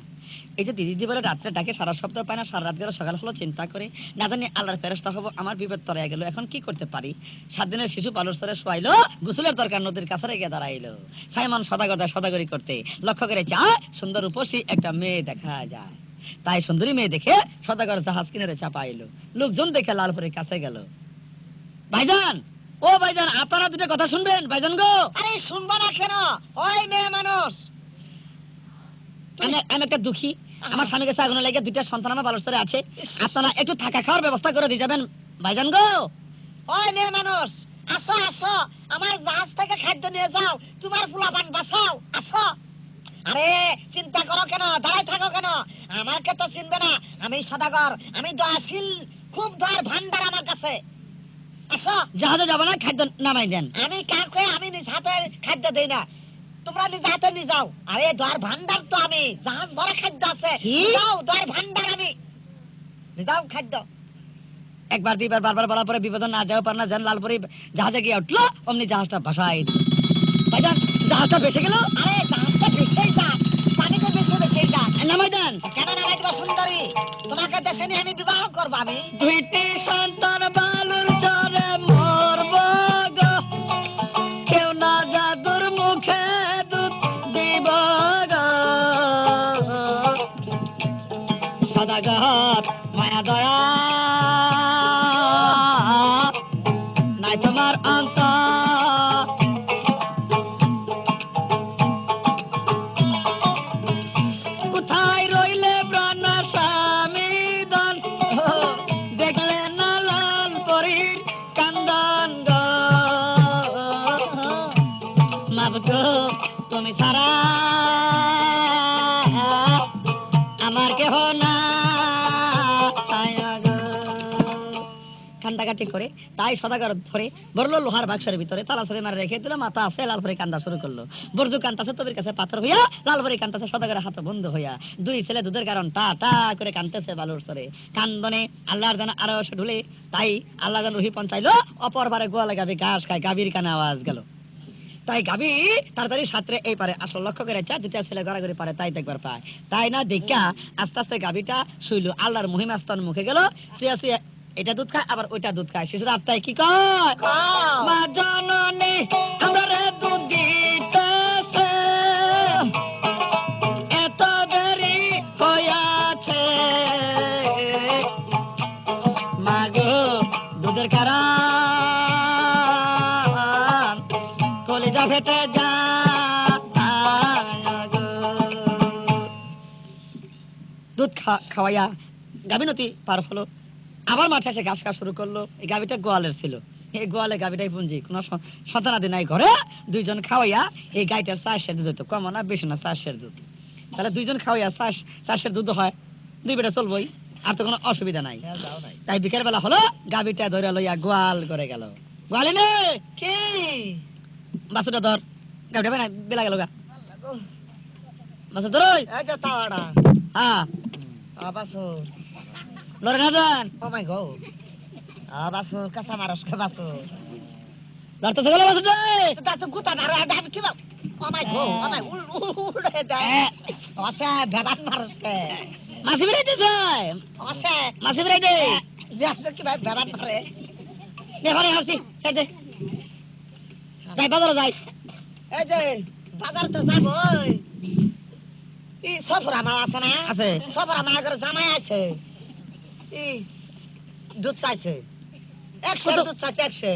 এই যে দিদি বলে রাত্রে ডাকে সারা সপ্তাহ পায় না, সারা রাত গেল সকাল হলো চিন্তা করে না জানি আল্লাহর ফেরেশতা হবো, আমার বিপদ তরাইয়া গেল, এখন কি করতে পারি? 7 দিনের শিশু পালর সরে শোয়াইলো, গোসলের দরকার নদীর কাছে গিয়ে দাঁড়াইলো। সাইমন সদাগরি করতে লক্ষ্য করে যায় সুন্দর রূপসী একটা মেয়ে দেখা যায়। তাই সুন্দরী মেয়ে দেখে সদাগর জাহাজ কিনারে চাপাইলো। লোকজন দেখে লালপুরের কাছে গেল। ভাইজান, ও ভাইজান, আপনারা দুটো কথা শুনবেন ভাইজান গো। আরে শুনবো না কেন? ওই মেয়ে মানুষ, আমি একটা দুঃখী, আমার স্বামী কাছে আগুন লাগে, 2টা সন্তান আমার বালুচরে আছে, আপনারা একটু থাকা খাওয়ার ব্যবস্থা করে দিয়ে যাবেন ভাইজান গো। ওই মেয়ে মানুষ, আসো আসো, আমার জাহাজ থেকে খাদ্য নিয়ে যাও, তোমার পোলাপান বাঁচাও, আসো। আরে চিন্তা করো কেন, দাঁড়ায় থাকো কেন? আমাকে তো চিনবে না, আমি সদাগর, আমি দয়াশীল, খুব দয়ার ভান্ডার আমার কাছে। আসো। জাহাজে যাবো না, খাদ্য নামাই দেন। আমি কাউকে আমি নিজ হাতে খাদ্য দেই না, তোমরা নিজ হাতে নিয়ে যাও। আরে দয়ার ভান্ডার তো আমি, জাহাজ ভরা খাদ্য আছে, যাও, দয়ার ভান্ডার আমি, নিয়ে যাও খাদ্য। একবার দুইবার বারবার বলার পরে বিপদ না যাও পার না যান, লালপুরি জাহাজে গিয়ে উঠলো, অমনি জাহাজটা ভাসাই ভাইজান, জাহাজটা ভেসে গেল। আরে জাহাজটা ভেসেই যাক, পানিতে ভেসেই যাক, নামাই দেন। কেন নামাই দিব সুন্দরী? তোমাকে দেশে নিয়ে আমি বিবাহ করবো আমি। 2টি সন্তান বালুর চরে মরব গো, কেউ না জাদুর মুখে দুধ দিব গো। সদাগর মায়া দয়া নাই তোমার অন্ত, কোথায় রইলে প্রাণ স্বামী দন, দেখলে না লাল পরীর কান্দন গো। মাবগো তুমি সারা আমার কেহ না কান্দাকাটি করে, তাই সদাগর ধরে বললো লোহার বাক্সের ভিতরে তালা ছড়ে মারে রেখে দিল, মাথা আছে লালপুরি কান্দা শুরু করলো। বর্জু কান্তাছে তবির কাছে পাথর হইয়া, লালপুরি কান্তাছে সদাগরের হাতে বন্ধ হইয়া। 2 ছেলে দুধের কারণ টা টা করে কান্দতেছে বালুর সরে। কান্দনে আল্লাহর জানা আরো ঢুলে, তাই আল্লাহ জান রুহি পঞ্চাইলো, অপর বারে গোয়ালে গাবি ঘাস খায়, গাবির কানে আওয়াজ গেল। তাই গাবি তাড়াতাড়ি সাঁতরে এই পারে আসল লক্ষ্য করে 2টা ছেলে গড়াগড়ি পারে, তাই দেখবার পায়। তাই না দেখা আস্তে আস্তে গাবিটা শুইলো, আল্লাহর মহিমাস্তন মুখে গেল, শুয়ে শুয়ে এটা দুধ খায় আবার ওইটা দুধ খায়। শিশুর আত্মায় কি কয়? মা জননী আমরা রে দুধ দিতেছে, এত দেরি হইয়াছে, মা গো দুধের কারণ কলিজা ফেটে যা গো। দুধ খাওয়াইয়া গাভিনতি পার হলো, আবার মাঠে এসে ঘাস খাওয়া শুরু করলো। এই গাভিটা গোয়ালের ছিল, এই গোয়ালে গাভিটাই পুঞ্জি, কোন সন্তানাদি নাই ঘরে। 2 জন খাওয়াইয়া এই গাইটার 4 সের দুধ হতো, কম না বেশি না, 4 সের দুধ। তাহলে 2 জন খাওয়াইয়া 4 সের দুধ হয়, 2 বেটা চলবই, আর তো কোনো অসুবিধা নাই। তাই বিকেল বেলা হলো, গাভিটা ধরে লইয়া গোয়াল করে গেল। গোয়ালে নে কি বাসুটা ধর, গাভিটা বেলা গেল গা, বাসু ধর। এই যে তাওয়াটা, হ্যাঁ বাসুর, লড়ে না যান। ও মাই গড, বাসুর কাঁচা মারস কে বাসুর, লড়তে গেল বাসুটা, দাসু গুতা মারো আমি কি বাপ, ও মাই গড, ও মাই উড়ে যায়, ওসে ভেবান মারস কে, মাসি বেরাইতেছে, ওসে মাসি বেরাইতে দাসু কি ভাই ভেবান মারে, দেখরে হাসি ছেড়ে যাই বাজারে যাই। এই যে বাজার তো যাব, এই সফরা মা আছে না, আছে সফরা মা করে জামাই আছে, এই দুধ চাইছে 100 দুধ চাইছে, 100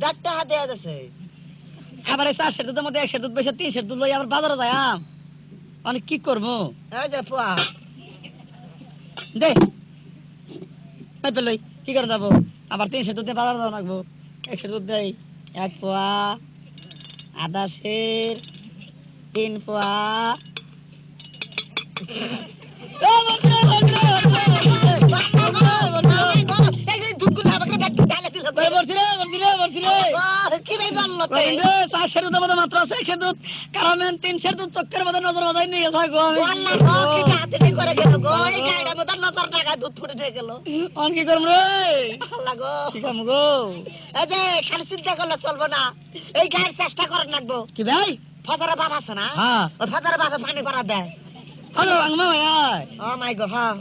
ডাক্তার হাতে আছে। আবার 4 সের দুধের মধ্যে 1 সের দুধ বেশি 3 সের দুধ লই আবার বাজারে যাই, অনেক কি করবো। এই যে পোয়া দে এই পেলই কি করে যাবো, আবার 3 সের দুধে বাজারে যাওয়া লাগবো। 1 সের দুধ দেই, 1 পোয়া, আধা সের, 3 পোয়া। এই যে দুধগুলো আমাকে ডাক্তার ঢালে দিল, কি ভাই বললো তো, 4 সের দুধের মধ্যে মাত্র আছে 1 সের দুধ, কারণ 3 সের দুধ চক্কের মধ্যে নজর বাঁধাই নিয়ে থাকো। আল্লাহ গো কি হাতে ঠিক করে গেল গো, এই গাড়িটার মধ্যে নজর টাকা দুধ ফুটে দিয়ে গেল, অন কি করব রে, আল্লাহ গো কি করব গো। এই যে খালি চিন্তা করলে চলবো না, এই গাড়ির চেষ্টা করেন লাগবো। কি ভাই? ফজরে বাবা আছে না, হ্যাঁ ওই ফজরে বাবা পানি ভরা দেয়, হ্যালো আঙ্গমা ভাই ও মাই গো হ্যাঁ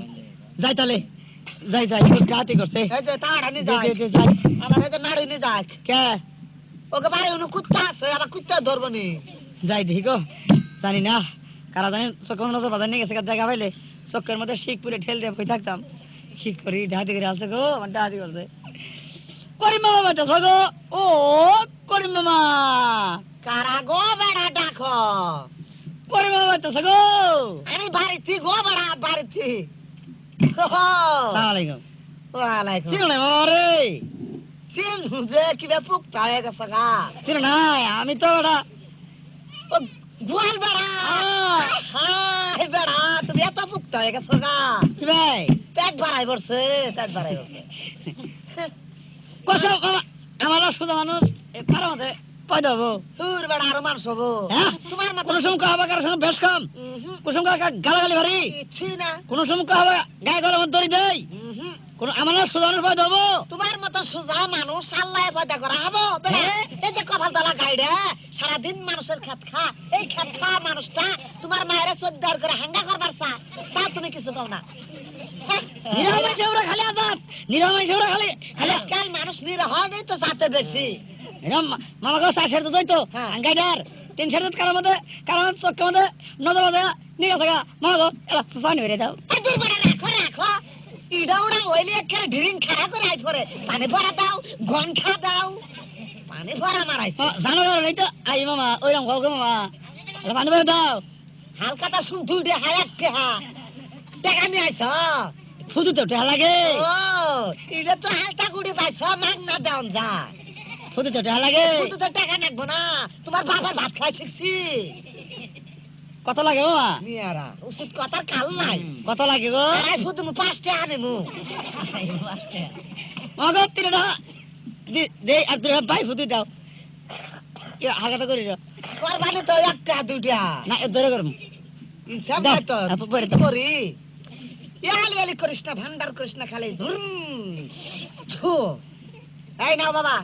যাই তাহলে যাই যাই গাতি করছে এই যে তাড়ানি যাই যায় যাই, যাই আমার এই যে নাড়ি নি যায় কে ওকে বাড়ি উনি কুত্তা আছে আবার কুত্তা ধরবো নি যাই দেখি গো জানি না কারা জানি চোখের নজর বাজার নিয়ে গেছে দেখা পাইলে চোখের মধ্যে শিখ পুরে ঠেল দিয়ে বই থাকতাম কি করি ডাহাতি করে আসছে গো আমার ডাহাতি করছে করিম মামা বাচ্চা গো ও করিম মামা কারা গো বেড়া ডাকো করিম মামা বাচ্চা গো আমি বাড়িতে গো বেড়া বাড়িতে সালাম আলাইকুম ওয়ালাইকুম চিনো না মামা রে চিন যে কিবা পুক্তা হয়ে গেছে গা চিনো না আমি তো ওটা ও গোয়াল বেড়া হাই বেড়া তুমি এত পুক্তা হয়ে গেছো গা কি ভাই পেট বাড়াই পড়ছে পেট বাড়াই পড়ছে কথা মামা আমার সুদা মানুষ পারো মতে পয়দা হবো তোর বেড়া আরো মানুষ হবো হ্যাঁ? তোমার মতো কোন সময় হবে কারোর সঙ্গে বেশ কম কোন সময় গালাগালি ভারী কিছুই না কোন সময় হবে গায়ে গলা মধ্যে দড়ি দেয় কোন আমার সুদা মানুষ পয়দা হবো তোমার মতো সোজা মানুষ আল্লাহ পয়দা করা হবো বেড়া হ্যাঁ? এই যে কপাল দলা গাইডে সারাদিন মানুষের খেত খা এই খেত খা মানুষটা তোমার মায়ের চোদ্দার করে হাঙ্গা করবার চা তা তুমি কিছু কও না নিরাময় সেওরা খালি আজাব নিরাময় সেওরা খালি খালি আজকাল মানুষ নিরহনই তো যাতে বেশি এরকম মামা গো 4 সের দই তো হ্যাঁ। আঙ্গাইডার 3 সের কারণ মধ্যে চোখের মধ্যে নজর বাজে নিয়ে থাকা মামা গো এলা পানি ভরে দাও আর দুই বড় রাখো রাখো ইডা উড়া হইলে একটা ঢিরিং খাড়া করে আই পরে পানি ভরা দাও ঘন্টা দাও পানি ভরা মারাইছে জানো এই তো আই মামা ওইরকম খাও গো মামা এলা পানি ভরে দাও হালকাটা শুনতু দে হায়াতে হা টাকা নিয়ে আইছ ফুদু তো টেহা লাগে ও ইডা তো হালকা গুড়ি পাইছ মাগ না ডাউন যা ফুদু তো টেহা লাগে শুধু তো টাকা নাকবো না তোমার বাবার ভাত খাই শিখছি কত লাগে মামা মিয়ারা ওষুধ কথার কাল নাই কত লাগে গো আই ফুদু মু 5 টাকা আনিমু মামা গো 3 টাকা দে আর 2 টাকা বাই ফুদু দাও এ হালকা করি দাও করবানি তো একটা দুটা না এ ধরে করম ইনসাফ দাও, তো আপু পরে দাও। করি ইয়ালি ইয়ালি করিস না ভান্ডার করিস না খালি থু এই নাও বাবা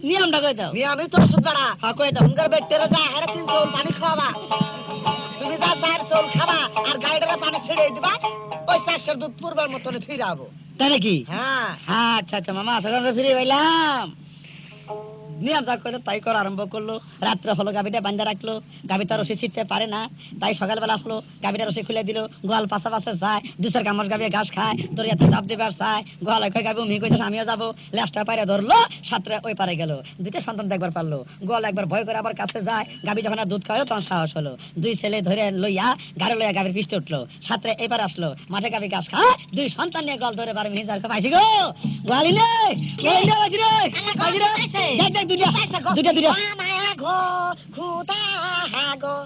নিয়মটা কই দাও আমি তো ওষুধ বাড়া হ্যাঁ কই দাও উনকার বেটেরা যা হারে 3 চৌল পানি খাওয়াবা তুমি যা 4 চৌল খাবা আর গাইডারে পানি ছেড়ে দিবা ওই 4 দুধ পূর্বের মতন ফিরাবো তাই নাকি হ্যাঁ হ্যাঁ আচ্ছা আচ্ছা মামা সকালে ফিরে পাইলাম নিয়ম যা করে তাই করা আরম্ভ করলো রাত্রে হলো গাবিটা বান্ধা রাখলো গাবি তার রসি ছিটতে পারে না তাই সকালবেলা হলো গাবিটা রসি খুলে দিল গোয়াল পাশা পাশে যায় দুসের কামড় গাবি ঘাস খায় দরিয়াতে চাপ দিবার চায় গোয়াল কয় গাবি মি কইতেছে আমিও যাবো লেজটা পারে ধরলো সাতটা ওই পারে গেল দুইটা সন্তান দেখবার পারলো গোয়াল একবার ভয় করে আবার কাছে যায় গাবি যখন আর দুধ খাওয়ালো তখন সাহস হলো দুই ছেলে ধরে লইয়া গাড়ি লইয়া গাবির পিষ্টে উঠলো সাতটা এবার আসলো মাঠে গাবি ঘাস খায় দুই সন্তান নিয়ে গোয়াল ধরে বার মিহিজার পাইছি গো গোয়ালি নে বাজি রে বাজি রে দেখ দেখ দুইটা দুইটা দুইটা মায়া গো খুদা গো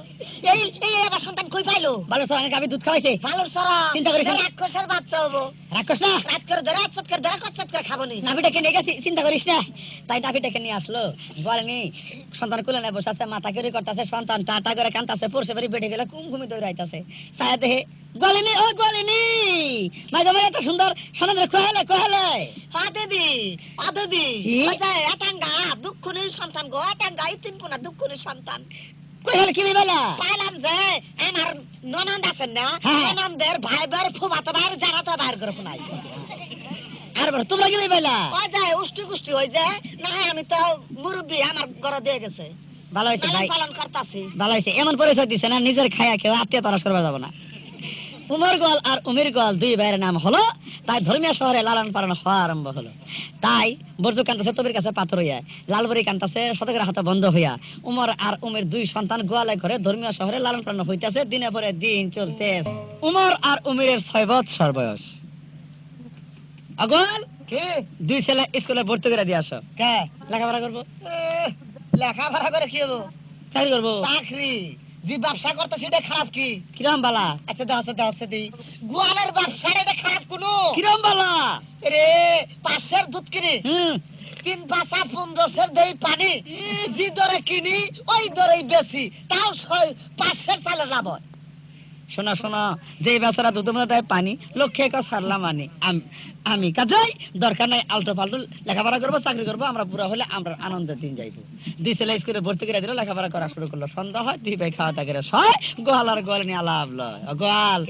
এই এই এবার সন্তান কই পাইলো ভালো সরাঙ্গে গাবি দুধ খাওয়াইছে ভালোর সরা চিন্তা করিস না। রাক্ষসের বাচ্চা হবো রাক্ষস না রাত করে ধরে আচ্ছাত করে ধরে কচ্ছাত করে খাবো নি নাভিটাকে নিয়ে গেছি চিন্তা করিস না তাই নাভিটাকে নিয়ে আসলো বলেনি সন্তান কুলে নেই বসে আছে মাথা করে করতেছে সন্তান টাটা করে কান্তাছে পড়ছে বাড়ি বেড়ে গেলে ঘুমি দৌড়াইতেছে ছায়া দেহে গলিনি ও গলিনি মাই তোমার এত সুন্দর সন্তান কহেলে কহেলে আদদি কি? ওই যে এটাঙ্গা দুঃখুনি সন্তান গো এটাঙ্গা ইতিমপুনা দুঃখুনি সন্তান কহেলে কি বেলা পাইলাম যে আমার ননদ আছেন না হ্যাঁ। ননদের ভাই বার ফুমাতো ভাই যারা তো বাইর করে ফোনাই আর বড় তোমরা কি বেলা ওই যে উষ্টি কুষ্টি হয়ে যায় না আমি তো মুরব্বী আমার ঘরে দিয়ে গেছে ভালো হয়েছে ভাই পালন করতাছি ভালো হয়েছে এমন পরিচয় দিচ্ছে না নিজের খায়া কেউ আত্মীয় তারা করবা যাবো না উমর গোয়াল আর উমির গোয়াল দুই ভাইয়ের নাম হলো তাই ধর্মীয় শহরে লালন পালন হওয়া আরম্ভ হলো তাই বর্জু কান্তাছে তবির কাছে পাথর হইয়া লালবরি কান্তাছে শতকের হাতে বন্ধ হইয়া উমর আর উমির দুই সন্তান গোয়ালে ঘরে ধর্মীয় শহরে লালন পালন হইতাছে দিনে পরে দিন চলতে উমর আর উমিরের 6 বছর বয়স আগল কি দুই ছেলে স্কুলে ভর্তি করে দিয়ে আসো কে লেখাপড়া করবো লেখাপড়া করে কি হবো চাকরি করবো চাকরি যে ব্যবসা করতে সেটা খারাপ কি কিরম বালা আচ্ছা দাও দি গোয়ালের ব্যবসা এটা খারাপ কোনো কিরম বালা রে 500 দুধ কিনি 3 পাঁচা 1500 দেই পানি যে দরে কিনি ওই দরেই বেশি তাও 500 চালের লাভ হয় শোনা শোনা, যে বেচারা দুধ মধ্যে দেয় পানি, লক্ষ্যে ছাড়লাম আনি আমি কাজাই, দরকার নাই আলটো পাল্টো লেখাপড়া করবো, চাকরি করবো, আমরা পুরো হলে আমরা আনন্দের দিন যাইবো। দুই ছেলে স্কুলে ভর্তি করে দিল, লেখাপড়া করা শুরু করলো। সন্ধ্যা হয়, দুই ভাই খাওয়া দাওয়া করে সয়, গোয়াল আর গোয়াল নিয়ে আলাপ লয়। গোয়াল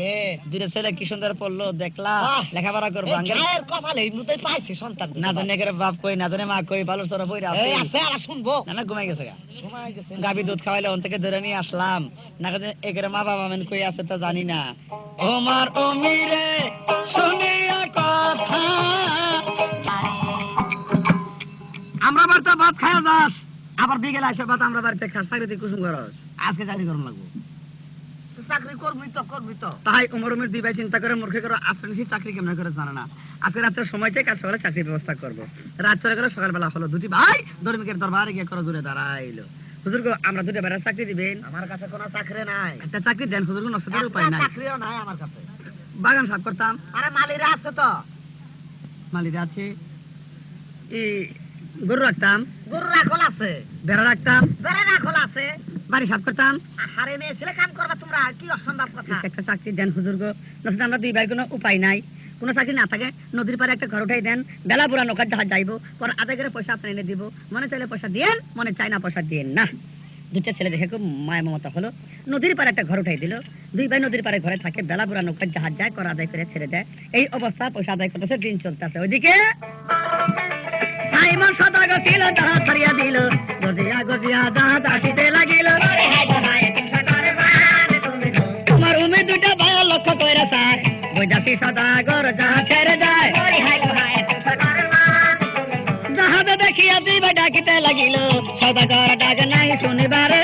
দুটো ছেলে কি সুন্দর পড়লো দেখলা, লেখাপড়া করবো। কপালে এই মুহূর্তে পাইছি সন্তান। না জানে করে বাপ কই, না জানে মা কই, ভালো সরা বই আছে আর শুনবো না ঘুমাই গেছে গা। ঘুমাই গেছে। গাবি দুধ খাওয়াইলে ওন থেকে ধরে নিয়ে আসলাম, না একের মা বাবা মেন কই আছে তো জানি না। ওমার অমিরে শুনিয়া কথা, আমরা বাড়িতে ভাত খাওয়া যাস, আবার বিকেলে আসে ভাত আমরা বাড়িতে খাস, চাকরিতে কুসুম করস, আজকে চাকরি করুন লাগবো। চাকরি করবি তো তাই উমর উমের দুই ভাই চিন্তা করে মূর্খে করে আসলে চাকরি কেমন করে জানে না। আজকে রাত্রে সময় চাই, কাল সকালে চাকরির ব্যবস্থা করবো। রাত চলে গেল, সকালবেলা হলো, দুটি ভাই ধর্মিকের দরবারে গিয়ে করো দূরে দাঁড়াইলো। হুজুর গো, আমরা দুটো বেড়া চাকরি দিবেন। আমার কাছে কোনো চাকরি নাই। একটা চাকরি দেন হুজুর গো, নষ্ট করার উপায় নাই। চাকরিও নাই আমার কাছে। বাগান সাফ করতাম। আরে মালিরা আছে তো। মালিরা আছে, গরু রাখতাম, গরু রাখল আছে, বেড়া রাখতাম, বেড়া রাখল আছে, বাড়ি সাফ করতাম। আরে মেয়ে ছেলে কাম করবা তোমরা, কি অসম্ভব কথা। একটা চাকরি দেন হুজুর গো, নষ্ট আমরা দুই ভাই কোনো উপায় নাই। কোনো চাকরি না থাকে নদীর পারে একটা ঘর উঠাই দেন, বেলা বুড়া নৌকার জাহাজ যাইবো, পর আদায় করে পয়সা আপনি এনে দিব, মনে চাইলে পয়সা দিয়েন, মনে চাই না পয়সা দিয়েন না। দুটা ছেলে দেখে খুব মায়া মমতা হলো, নদীর পারে একটা ঘর উঠাই দিল। দুই ভাই নদীর পারে ঘরে থাকে, বেলা বুড়া নৌকার জাহাজ যায়, কর আদায় করে ছেড়ে দেয়। এই অবস্থা পয়সা আদায় করতেছে, দিন চলতেছে। ওইদিকে সাইমন সদাগর ছিল, জাহাজ ছাড়িয়া দিল, গজিয়া গজিয়া জাহাজ আসিতে লাগিল। তোমার উমে দুটা ভাই লক্ষ্য করে চায়, বৈদাসী সদাগর জাহাজ ছেড়ে যায়। জাহাজ দেখিয়া দুই ভাই ডাকিতে লাগিল, সদাগর ডাক নাই শুনিবারে।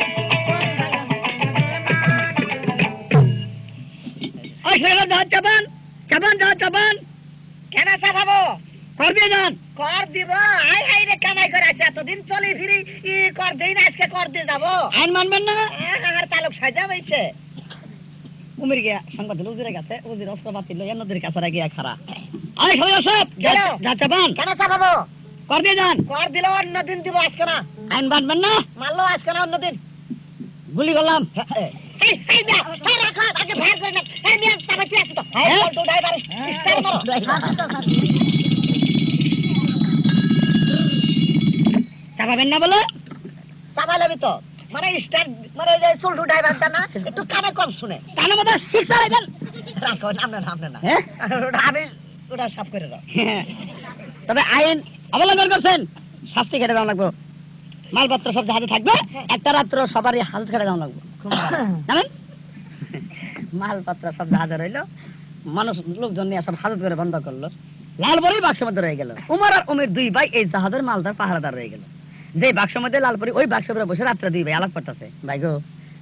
জাহাজ চাবান চাবান, জাহাজ চাবান। কেন চাপাবো? কর দিয়ে যান। কর দিব? হাই হাই রে, কামাই করে আছে এতদিন চলি ফিরি, কর দেই না, আজকে কর দিয়ে যাবো। আইন মানবেন না? আমার তালুক সাজা হয়েছে। উমির গিয়া সংবাদ দিল উজিরের কাছে, উজির অস্ত্র বাতি লইয়া নদীর কাছে গিয়া খারা। আয় সবাই সব জাহাজ চাবান। কেন চাপাবো? কর দিয়ে যান। কর দিলে অন্যদিন দিব, আজকে না। আইন মানবেন না? মানলো আজকে না, অন্যদিন। গুলি করলাম। চাপাবেন না বলে? চাপালাবি তো, মানে স্টার, মানে যে চুলটু ড্রাইভারটা না, একটু কানে কম শুনে। কানে মধ্যে শিক্ষা দেন। রাখো, নামনে না। আমি ওটা সাফ করে দাও। তবে আইন অবলম্বন করছেন, শাস্তি খেটে দেওয়া লাগবো। মালপত্র সব জাহাজে থাকবে, একটা রাত্র সবারই হাজত খেটে দেওয়া লাগবো, জানেন? মালপত্র সব জাহাজে রইলো, মানুষ লোকজন নিয়ে সব হাজত করে বন্ধ করলো। লালপরি বাক্সের মধ্যে রয়ে গেল। উমর আর উমের দুই ভাই এই জাহাজের মালদার পাহারাদার রয়ে গেল। যে বাক্সের মধ্যে লালপরি, ওই বাক্সের উপরে বসে রাত্রে দুই ভাই আলাপ করতেছে। ভাই গো,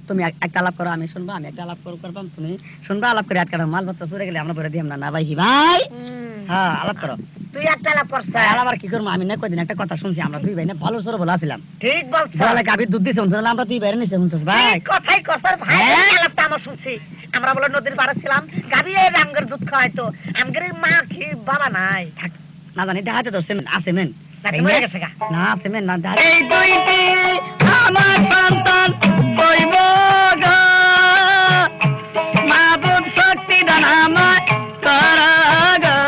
তুমি একটা আলাপ করো, আমি শুনবো, আমি একটা আলাপ করবাম, তুমি শুনবা। আলাপ করে আটকাটা মালপত্র চুরে গেলে আমরা বলে দিই না। ভাই কি ভাই? হ্যাঁ, আলাপ করো। তুই একটা আলাপ করছ। আলাপ আর কি করবো? আমি না কদিন একটা কথা শুনছি, আমরা দুই ভাই না ভালো সরে বলা ছিলাম। ঠিক বলছ। গাভীর দুধ দিছে, আমরা দুই ভাইয়ের নিচে শুনছিস ভাই? কথাই কসার ভাই, আলাপটা আমরা শুনছি। আমরা বলে নদীর পাড়ে ছিলাম, গাভী আমগের দুধ খাওয়াইতো, আমগের মা কি বাবা নাই। না জানি দেখাতে তো আছে মেন মরে গেছে গা। না, আছে মেন না। এই দুইটি আমার সন্তান হইব গো, মাবুদ শক্তি দান আমায় করা গো,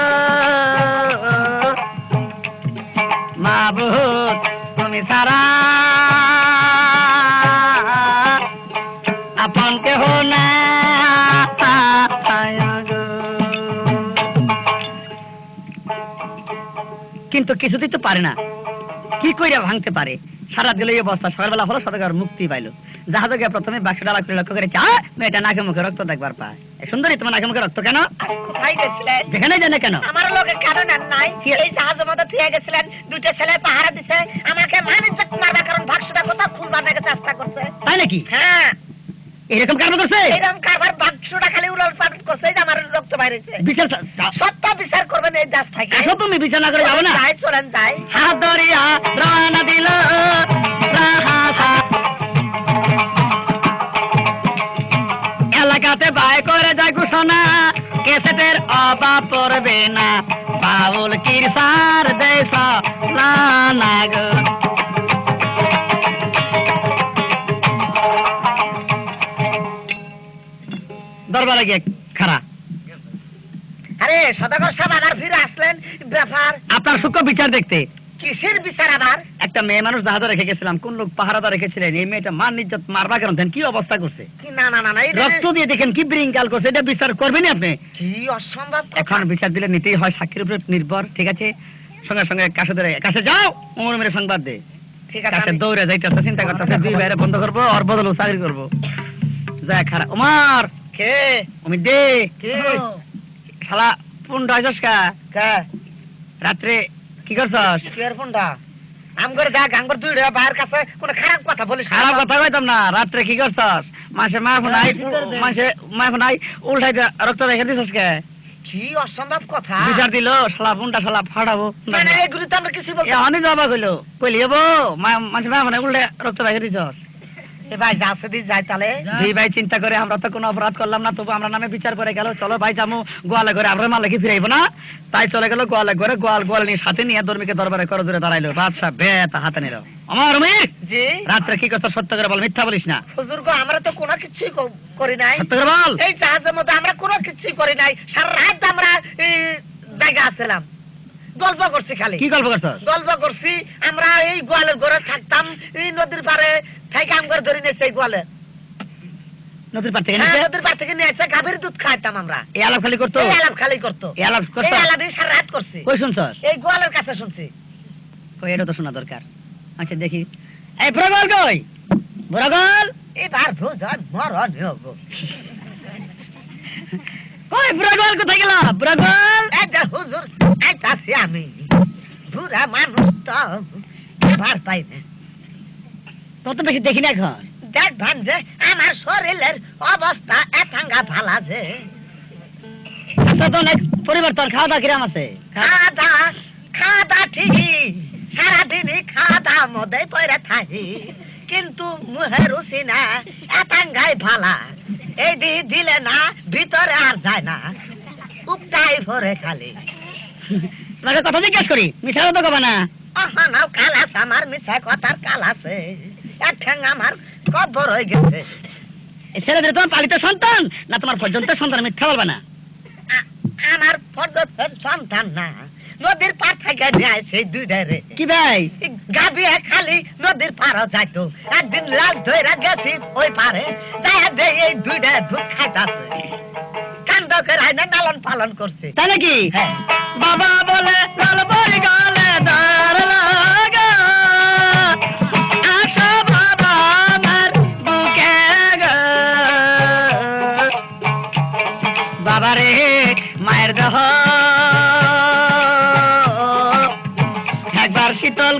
মাবুদ তুমি সারা আপন কেহ না। কিন্তু কিছুতেই তো পারে না, কি কইরা ভাঙতে পারে? সারা দিল এই অবস্থা। সকালবেলা হলো, সদাগর মুক্তি পাইলো। জাহাজে গিয়ে প্রথমে বাক্সটা লক্ষ্য করে চা, মেয়েটা নাকে মুখে রক্ত দেখবার পায়। সুন্দরী, তোমার নাকে মুখে রক্ত কেন? কোথায় গেছিলেন? যেখানে জানে কেন? আমার লোকের কারণ আর নাই। এই জাহাজের মধ্যে থিয়ে গেছিলেন, দুইটা ছেলে পাহারা দিছে, আমাকে মানিজ্য মারবার কারণ বাক্সটা কোথাও খুলবার নাকি চেষ্টা করছে। তাই নাকি? হ্যাঁ, এরকম কারণ করছে। এরকম কারবার বাক্সটা খালি উড়াল পালট করছে, যে আমার রক্ত বাইরেছে। বিচার সত্য বিচার করবেন এই দাস থাকে। আসো, তুমি বিচার না করে যাবো না? যাই, চলেন যাই। হাত ধরিয়া রানা দিল এলাকাতে বাই করে যায় ঘোষণা, কেসেটের অভাব পড়বে না, বাউল কিরসার দেশ না গো। দরবারে গিয়ে খাড়া। আরে সদাগর সাহেব আবার ফিরে আসলেন, ব্যাপার আপনার সূক্ষ্ম বিচার দেখতে। কিসের বিচার আবার? একটা মেয়ে মানুষ জাহাজে রেখে গেছিলাম, কোন লোক পাহারাদা রেখেছিলেন, এই মেয়েটা মান ইজ্জত মারবা কেন দেন, কি অবস্থা করছে, কি না না না না, এটা রক্ত দিয়ে দেখেন কি ব্রিঙ্কাল করছে, এটা বিচার করবেন আপনি? কি অসম্ভব কথা। এখন বিচার দিলে নিতেই হয়, সাক্ষীর উপরে নির্ভর। ঠিক আছে, সঙ্গে সঙ্গে কাছে যাও, উমর মেরে সংবাদ দে। ঠিক আছে, কাছে আমি- দৌড়ে যাইতেছে, চিন্তা করতেছে দুই বাইরে বন্ধ করবো, ওর বদল চাকরি করবো। যায় খারাপ উমার কে আমি দে কে শালা ফোন রাজস কা কে রাত্রে কি করছস? কি এর ফোনটা আমগর দেখ, আমগর দুই ভাইয়ের কাছে কোনো খারাপ কথা বলিস না। খারাপ কথা কইতাম না, রাত্রে কি করছস? মাসে মা ফোন আই, মাসে মা ফোন আই উল্টাই দে, রক্ত রেখে দিছস কে? কি অসম্ভব কথা। বিচার দিল শালা ফোনটা শালা ফাটাবো না না, এগুলো তো আমরা কিছু বলতে। এখনই যাবা কইলো, কইলি হবো মাসে মা ফোন উল্টে রক্ত রেখে দিছস। এ ভাই যাচ্ছে দি যাই তাহলে। দুই ভাই চিন্তা করে আমরা তো কোনো অপরাধ করলাম না, তবু আমরা নামে বিচার করে গেল, চলো ভাই যাবো গোয়ালে ঘরে, আমরা মালে কি ফিরাইবো না, তাই চলে গেল গোয়ালে ঘরে। গোয়াল নিয়ে সাথে নিয়ে ধর্মীকে দরবারে করো জোরে দাঁড়াইলো, বাদশা বেতা হাতে নিল। আমার উমির জি রাত্রে কি কথা সত্য করে বল, মিথ্যা বলিস না, হুজুর গো, আমরা তো কোনো কিছুই করি নাই। সত্য করে বল। এই জাহাজের মধ্যে আমরা কোনো কিছুই করি নাই, সারা রাত আমরা জায়গা আসছিলাম, গল্প করছি খালি। কি গল্প করছস? গল্প করছি, আমরা এই গোয়ালের ঘরে থাকতাম, এই নদীর পারে থেকে আমগর ধরে নিয়েছে এই গোয়ালে। নদীর পার থেকে হ্যাঁ, নিচে নদীর পার থেকে নিয়ে এসে গাভীর দুধ খাইতাম আমরা। এই আলাপ খালি করতো, এই আলাপ খালি করতো, এই আলাপ এই করতো। আলাপই সারা রাত করছি, কই শুনছস? এই গোয়ালের কাছে শুনছি। কই এটা তো শোনা দরকার। আচ্ছা দেখি, এই বুড়াগল কই? বুড়াগল এবার বুঝন মরণ হবো। কই বুড়াগল কোথায় গেল? বুড়াগল এটা হুজুর আইতাছি আমি, বুড়া মানুষ তো এবার পাই না। তোর তো বেশি দেখি না এখন। দেখবেন যে আমার শরীরের অবস্থা একাঙ্গা ভালা যে, আচ্ছা তো অনেক পরিবর্তন, খাওয়া দাওয়া কিরাম আছে? খাওয়া দাওয়া ঠিকই, সারাদিনই খাওয়া দাওয়া মধ্যে পড়ে থাকি, কিন্তু মুহের রুচি না, একাঙ্গাই ভালা, এই দিলে না ভিতরে আর যায় না, উকটাই ভরে খালি। তোমাকে কথা জিজ্ঞেস করি, মিথ্যা কথা কবা না। অহনাও কাল আছে আমার, মিছা কথার কাল আছে, এক ঠ্যাং আমার কবর হয়ে গেছে। এই ছেলেদের তোমার পালিত সন্তান না তোমার পর্যন্ত সন্তান, মিথ্যা বলবা না। আমার পর্যটন সন্তান না, নদীর পার থেকে নিয়ে আসে দুইটা রে। কি ভাই? গাবিয়ে খালি নদীর পারও যাইতো, একদিন লাশ ধরে গেছি ওই পারে, দেখা দে এই দুইটা দুধ খাইতাছে, কান্দ করে আইনা লালন পালন করছে। তাই নাকি? হ্যাঁ। বাবা বলে লাল বলি গালে দাঁড় লাগা, আসো বাবা আমার বুকে গো। বাবা রে মায়ের দেহ একবার শীতল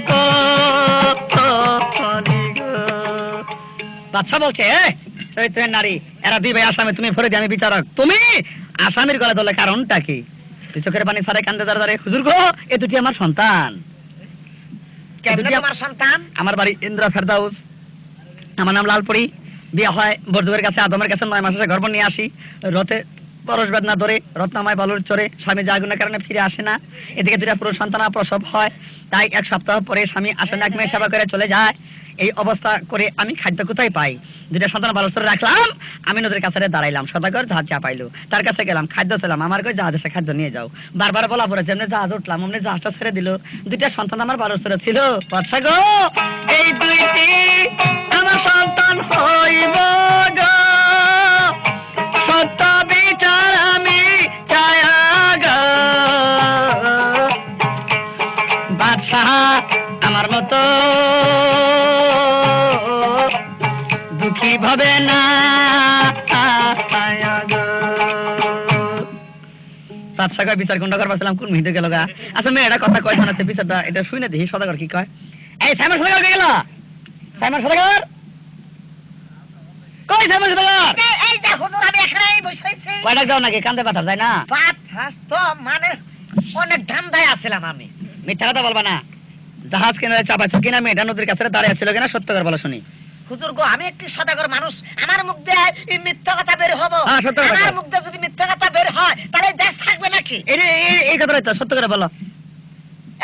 বাচ্চা বলছে, চরিত্রের নারী, এরা দুই ভাই আসামি, তুমি ফরে আমি বিচারক, তুমি আসামির গলা ধরলে কারণটা কি? চোখের পানি ছাড়ে কান্দে দাঁড়ে, হুজুর গো এ দুটি আমার সন্তান। কেমনে তোমার সন্তান? আমার বাড়ি ইন্দ্রা ফেরদাউস, আমার নাম লালপুরি, বিয়ে হয় বর্ধুয়ের কাছে, আদমের কাছে 9 মাসে গর্ভ নিয়ে আসি, রথে পরশ বেদনা ধরে রত্নাময় বালুর চড়ে, স্বামী জাগুনের কারণে ফিরে আসে না, এদিকে দুটা পুরুষ সন্তান প্রসব হয়, তাই 1 সপ্তাহ পরে স্বামী আসে না, এক মেয়ে সেবা করে চলে যায়। এই অবস্থা করে আমি খাদ্য কোথায় পাই? দুটা সন্তান বালুর চড়ে রাখলাম, আমি নদীর কাছে দাঁড়াইলাম, সদাগর জাহাজ চাপাইলো, তার কাছে গেলাম, খাদ্য ছিলাম, আমার কাছে জাহাজে সে খাদ্য নিয়ে যাও, বারবার বলা পরে যেমনি জাহাজ উঠলাম অমনি জাহাজটা ছেড়ে দিল, দুটা সন্তান আমার বালুর চড়ে ছিল। বাচ্চা গো এই দুইটি আমার সন্তান হইব গো, সত্য বিচার আমি চায়া গো, বাদশাহ আমার মতো দুঃখী ভাবে না বাদশাহ বিচার কোনটা করবার ছিলাম, কোন মিহিতে গেল গা। আচ্ছা মেয়েটা কথা কয় জানাচ্ছে, বিচারটা এটা শুনে দেখি সদাগর কি কয়। এই সাইমন সদাগর কে গেল? সাইমন সদাগর কই? সাইমন সদাগর এই যে হুজুর আমি এখানেই বসেছি। কয়টা যাও নাকি কান্দে পাঠার যায় না? পাঁচ তো মানে অনেক ধান্দায় আছিলাম আমি। মিথ্যা কথা বলবা না। জাহাজ কিনারে চাপাইছো কিনা, মেয়েটা নদীর কাছে দাঁড়িয়ে ছিল কিনা, সত্য করে বলো শুনি। হুজুর গো, আমি একটি সদাগর মানুষ, আমার মুখ দিয়ে এই মিথ্যা কথা বের হবো? হ্যাঁ, সত্য কথা। আমার মুখ দিয়ে যদি মিথ্যা কথা বের হয় তাহলে দেশ থাকবে নাকি? এই কথাটাই তো, সত্য করে বলো।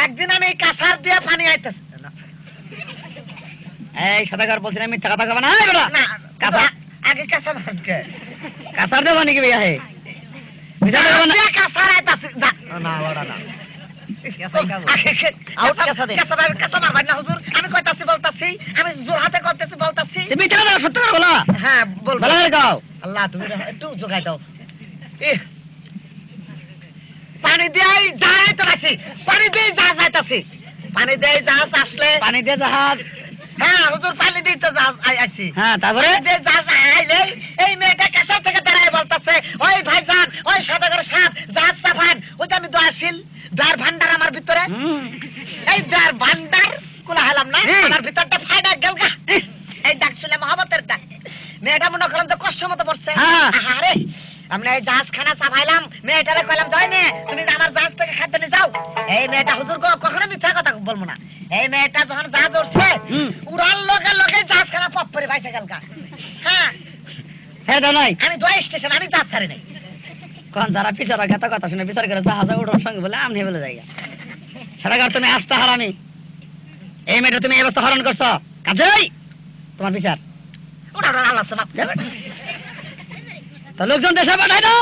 একদিন আমি এই কাঁসার দিয়ে পানি আইতেছি এই সদাগর বলছি না মিথ্যা কথা কবা না। এই বেটা না, কাঁচা আগে কাঁচা ভাবকে কাসার দেবো নাকি বিয়া হে বিচার দেবো না কাসার আইতাছি না ওটা না আমি কইতাছি বলতাছি, আমি জোর হাতে করতেছি বলতাছি। বিচার দেবো সত্য করে বলো। হ্যাঁ বলবো। ভালো করে গাও। আল্লাহ তুমি একটু জোগাই দাও। পানি দেই যায় তো আছি, পানি দেই যা যাইতাছি, পানি দেই জাহাজ আসলে, পানি দিয়ে জাহাজ। হ্যাঁ হুজুর পানি দিই তো জাহাজ আইছি। হ্যাঁ তারপরে জাহাজ আইলে এই মেয়েটা কাছে থেকে দাঁড়ায় বলতাছে, ওই ভাইজান ওই সদাগর সাহেব জাহাজ চাপান। ওই যে আমি দোয়াশীল দ্বার ভান্ডার আমার ভিতরে, এই দ্বার ভান্ডার কোলা হেলাম না, আমার ভিতরটা ফায়দা গেল গা। এই ডাক শুনে মহব্বতের ডাক। মেয়েটা মনে করেন তো কষ্ট মতো পড়ছে। আরে আমরা এই জাহাজ খানা চাপাইলাম, মেয়েটারে কইলাম দই নে তুমি আমার জাহাজ থেকে খাদ্য নিয়ে যাও। এই মেয়েটা হুজুর কখনো মিথ্যা কথা বলবো না। এই মেয়েটা যখন জাহাজ উঠছে উড়ার লগে লগে জাহাজ খানা পপ করে বাইসে গেল গা। হ্যাঁ হ্যাঁ নাই আমি দোয়া স্টেশন, আমি জাহাজ ছাড়ি নাই। কোন যারা পিছারা কথা কথা শুনে বিচার করে জাহাজে ওঠার সঙ্গে বলে আমনি বলে জায়গা সেটা তুমি আসতে হারামি। এই মেয়েটা তুমি এই অবস্থা হরণ করছো, কাজেই তোমার বিচার। ওটা আল্লাহ সমাপ্ত। তো লোকজন দেশে পাঠাই দাও।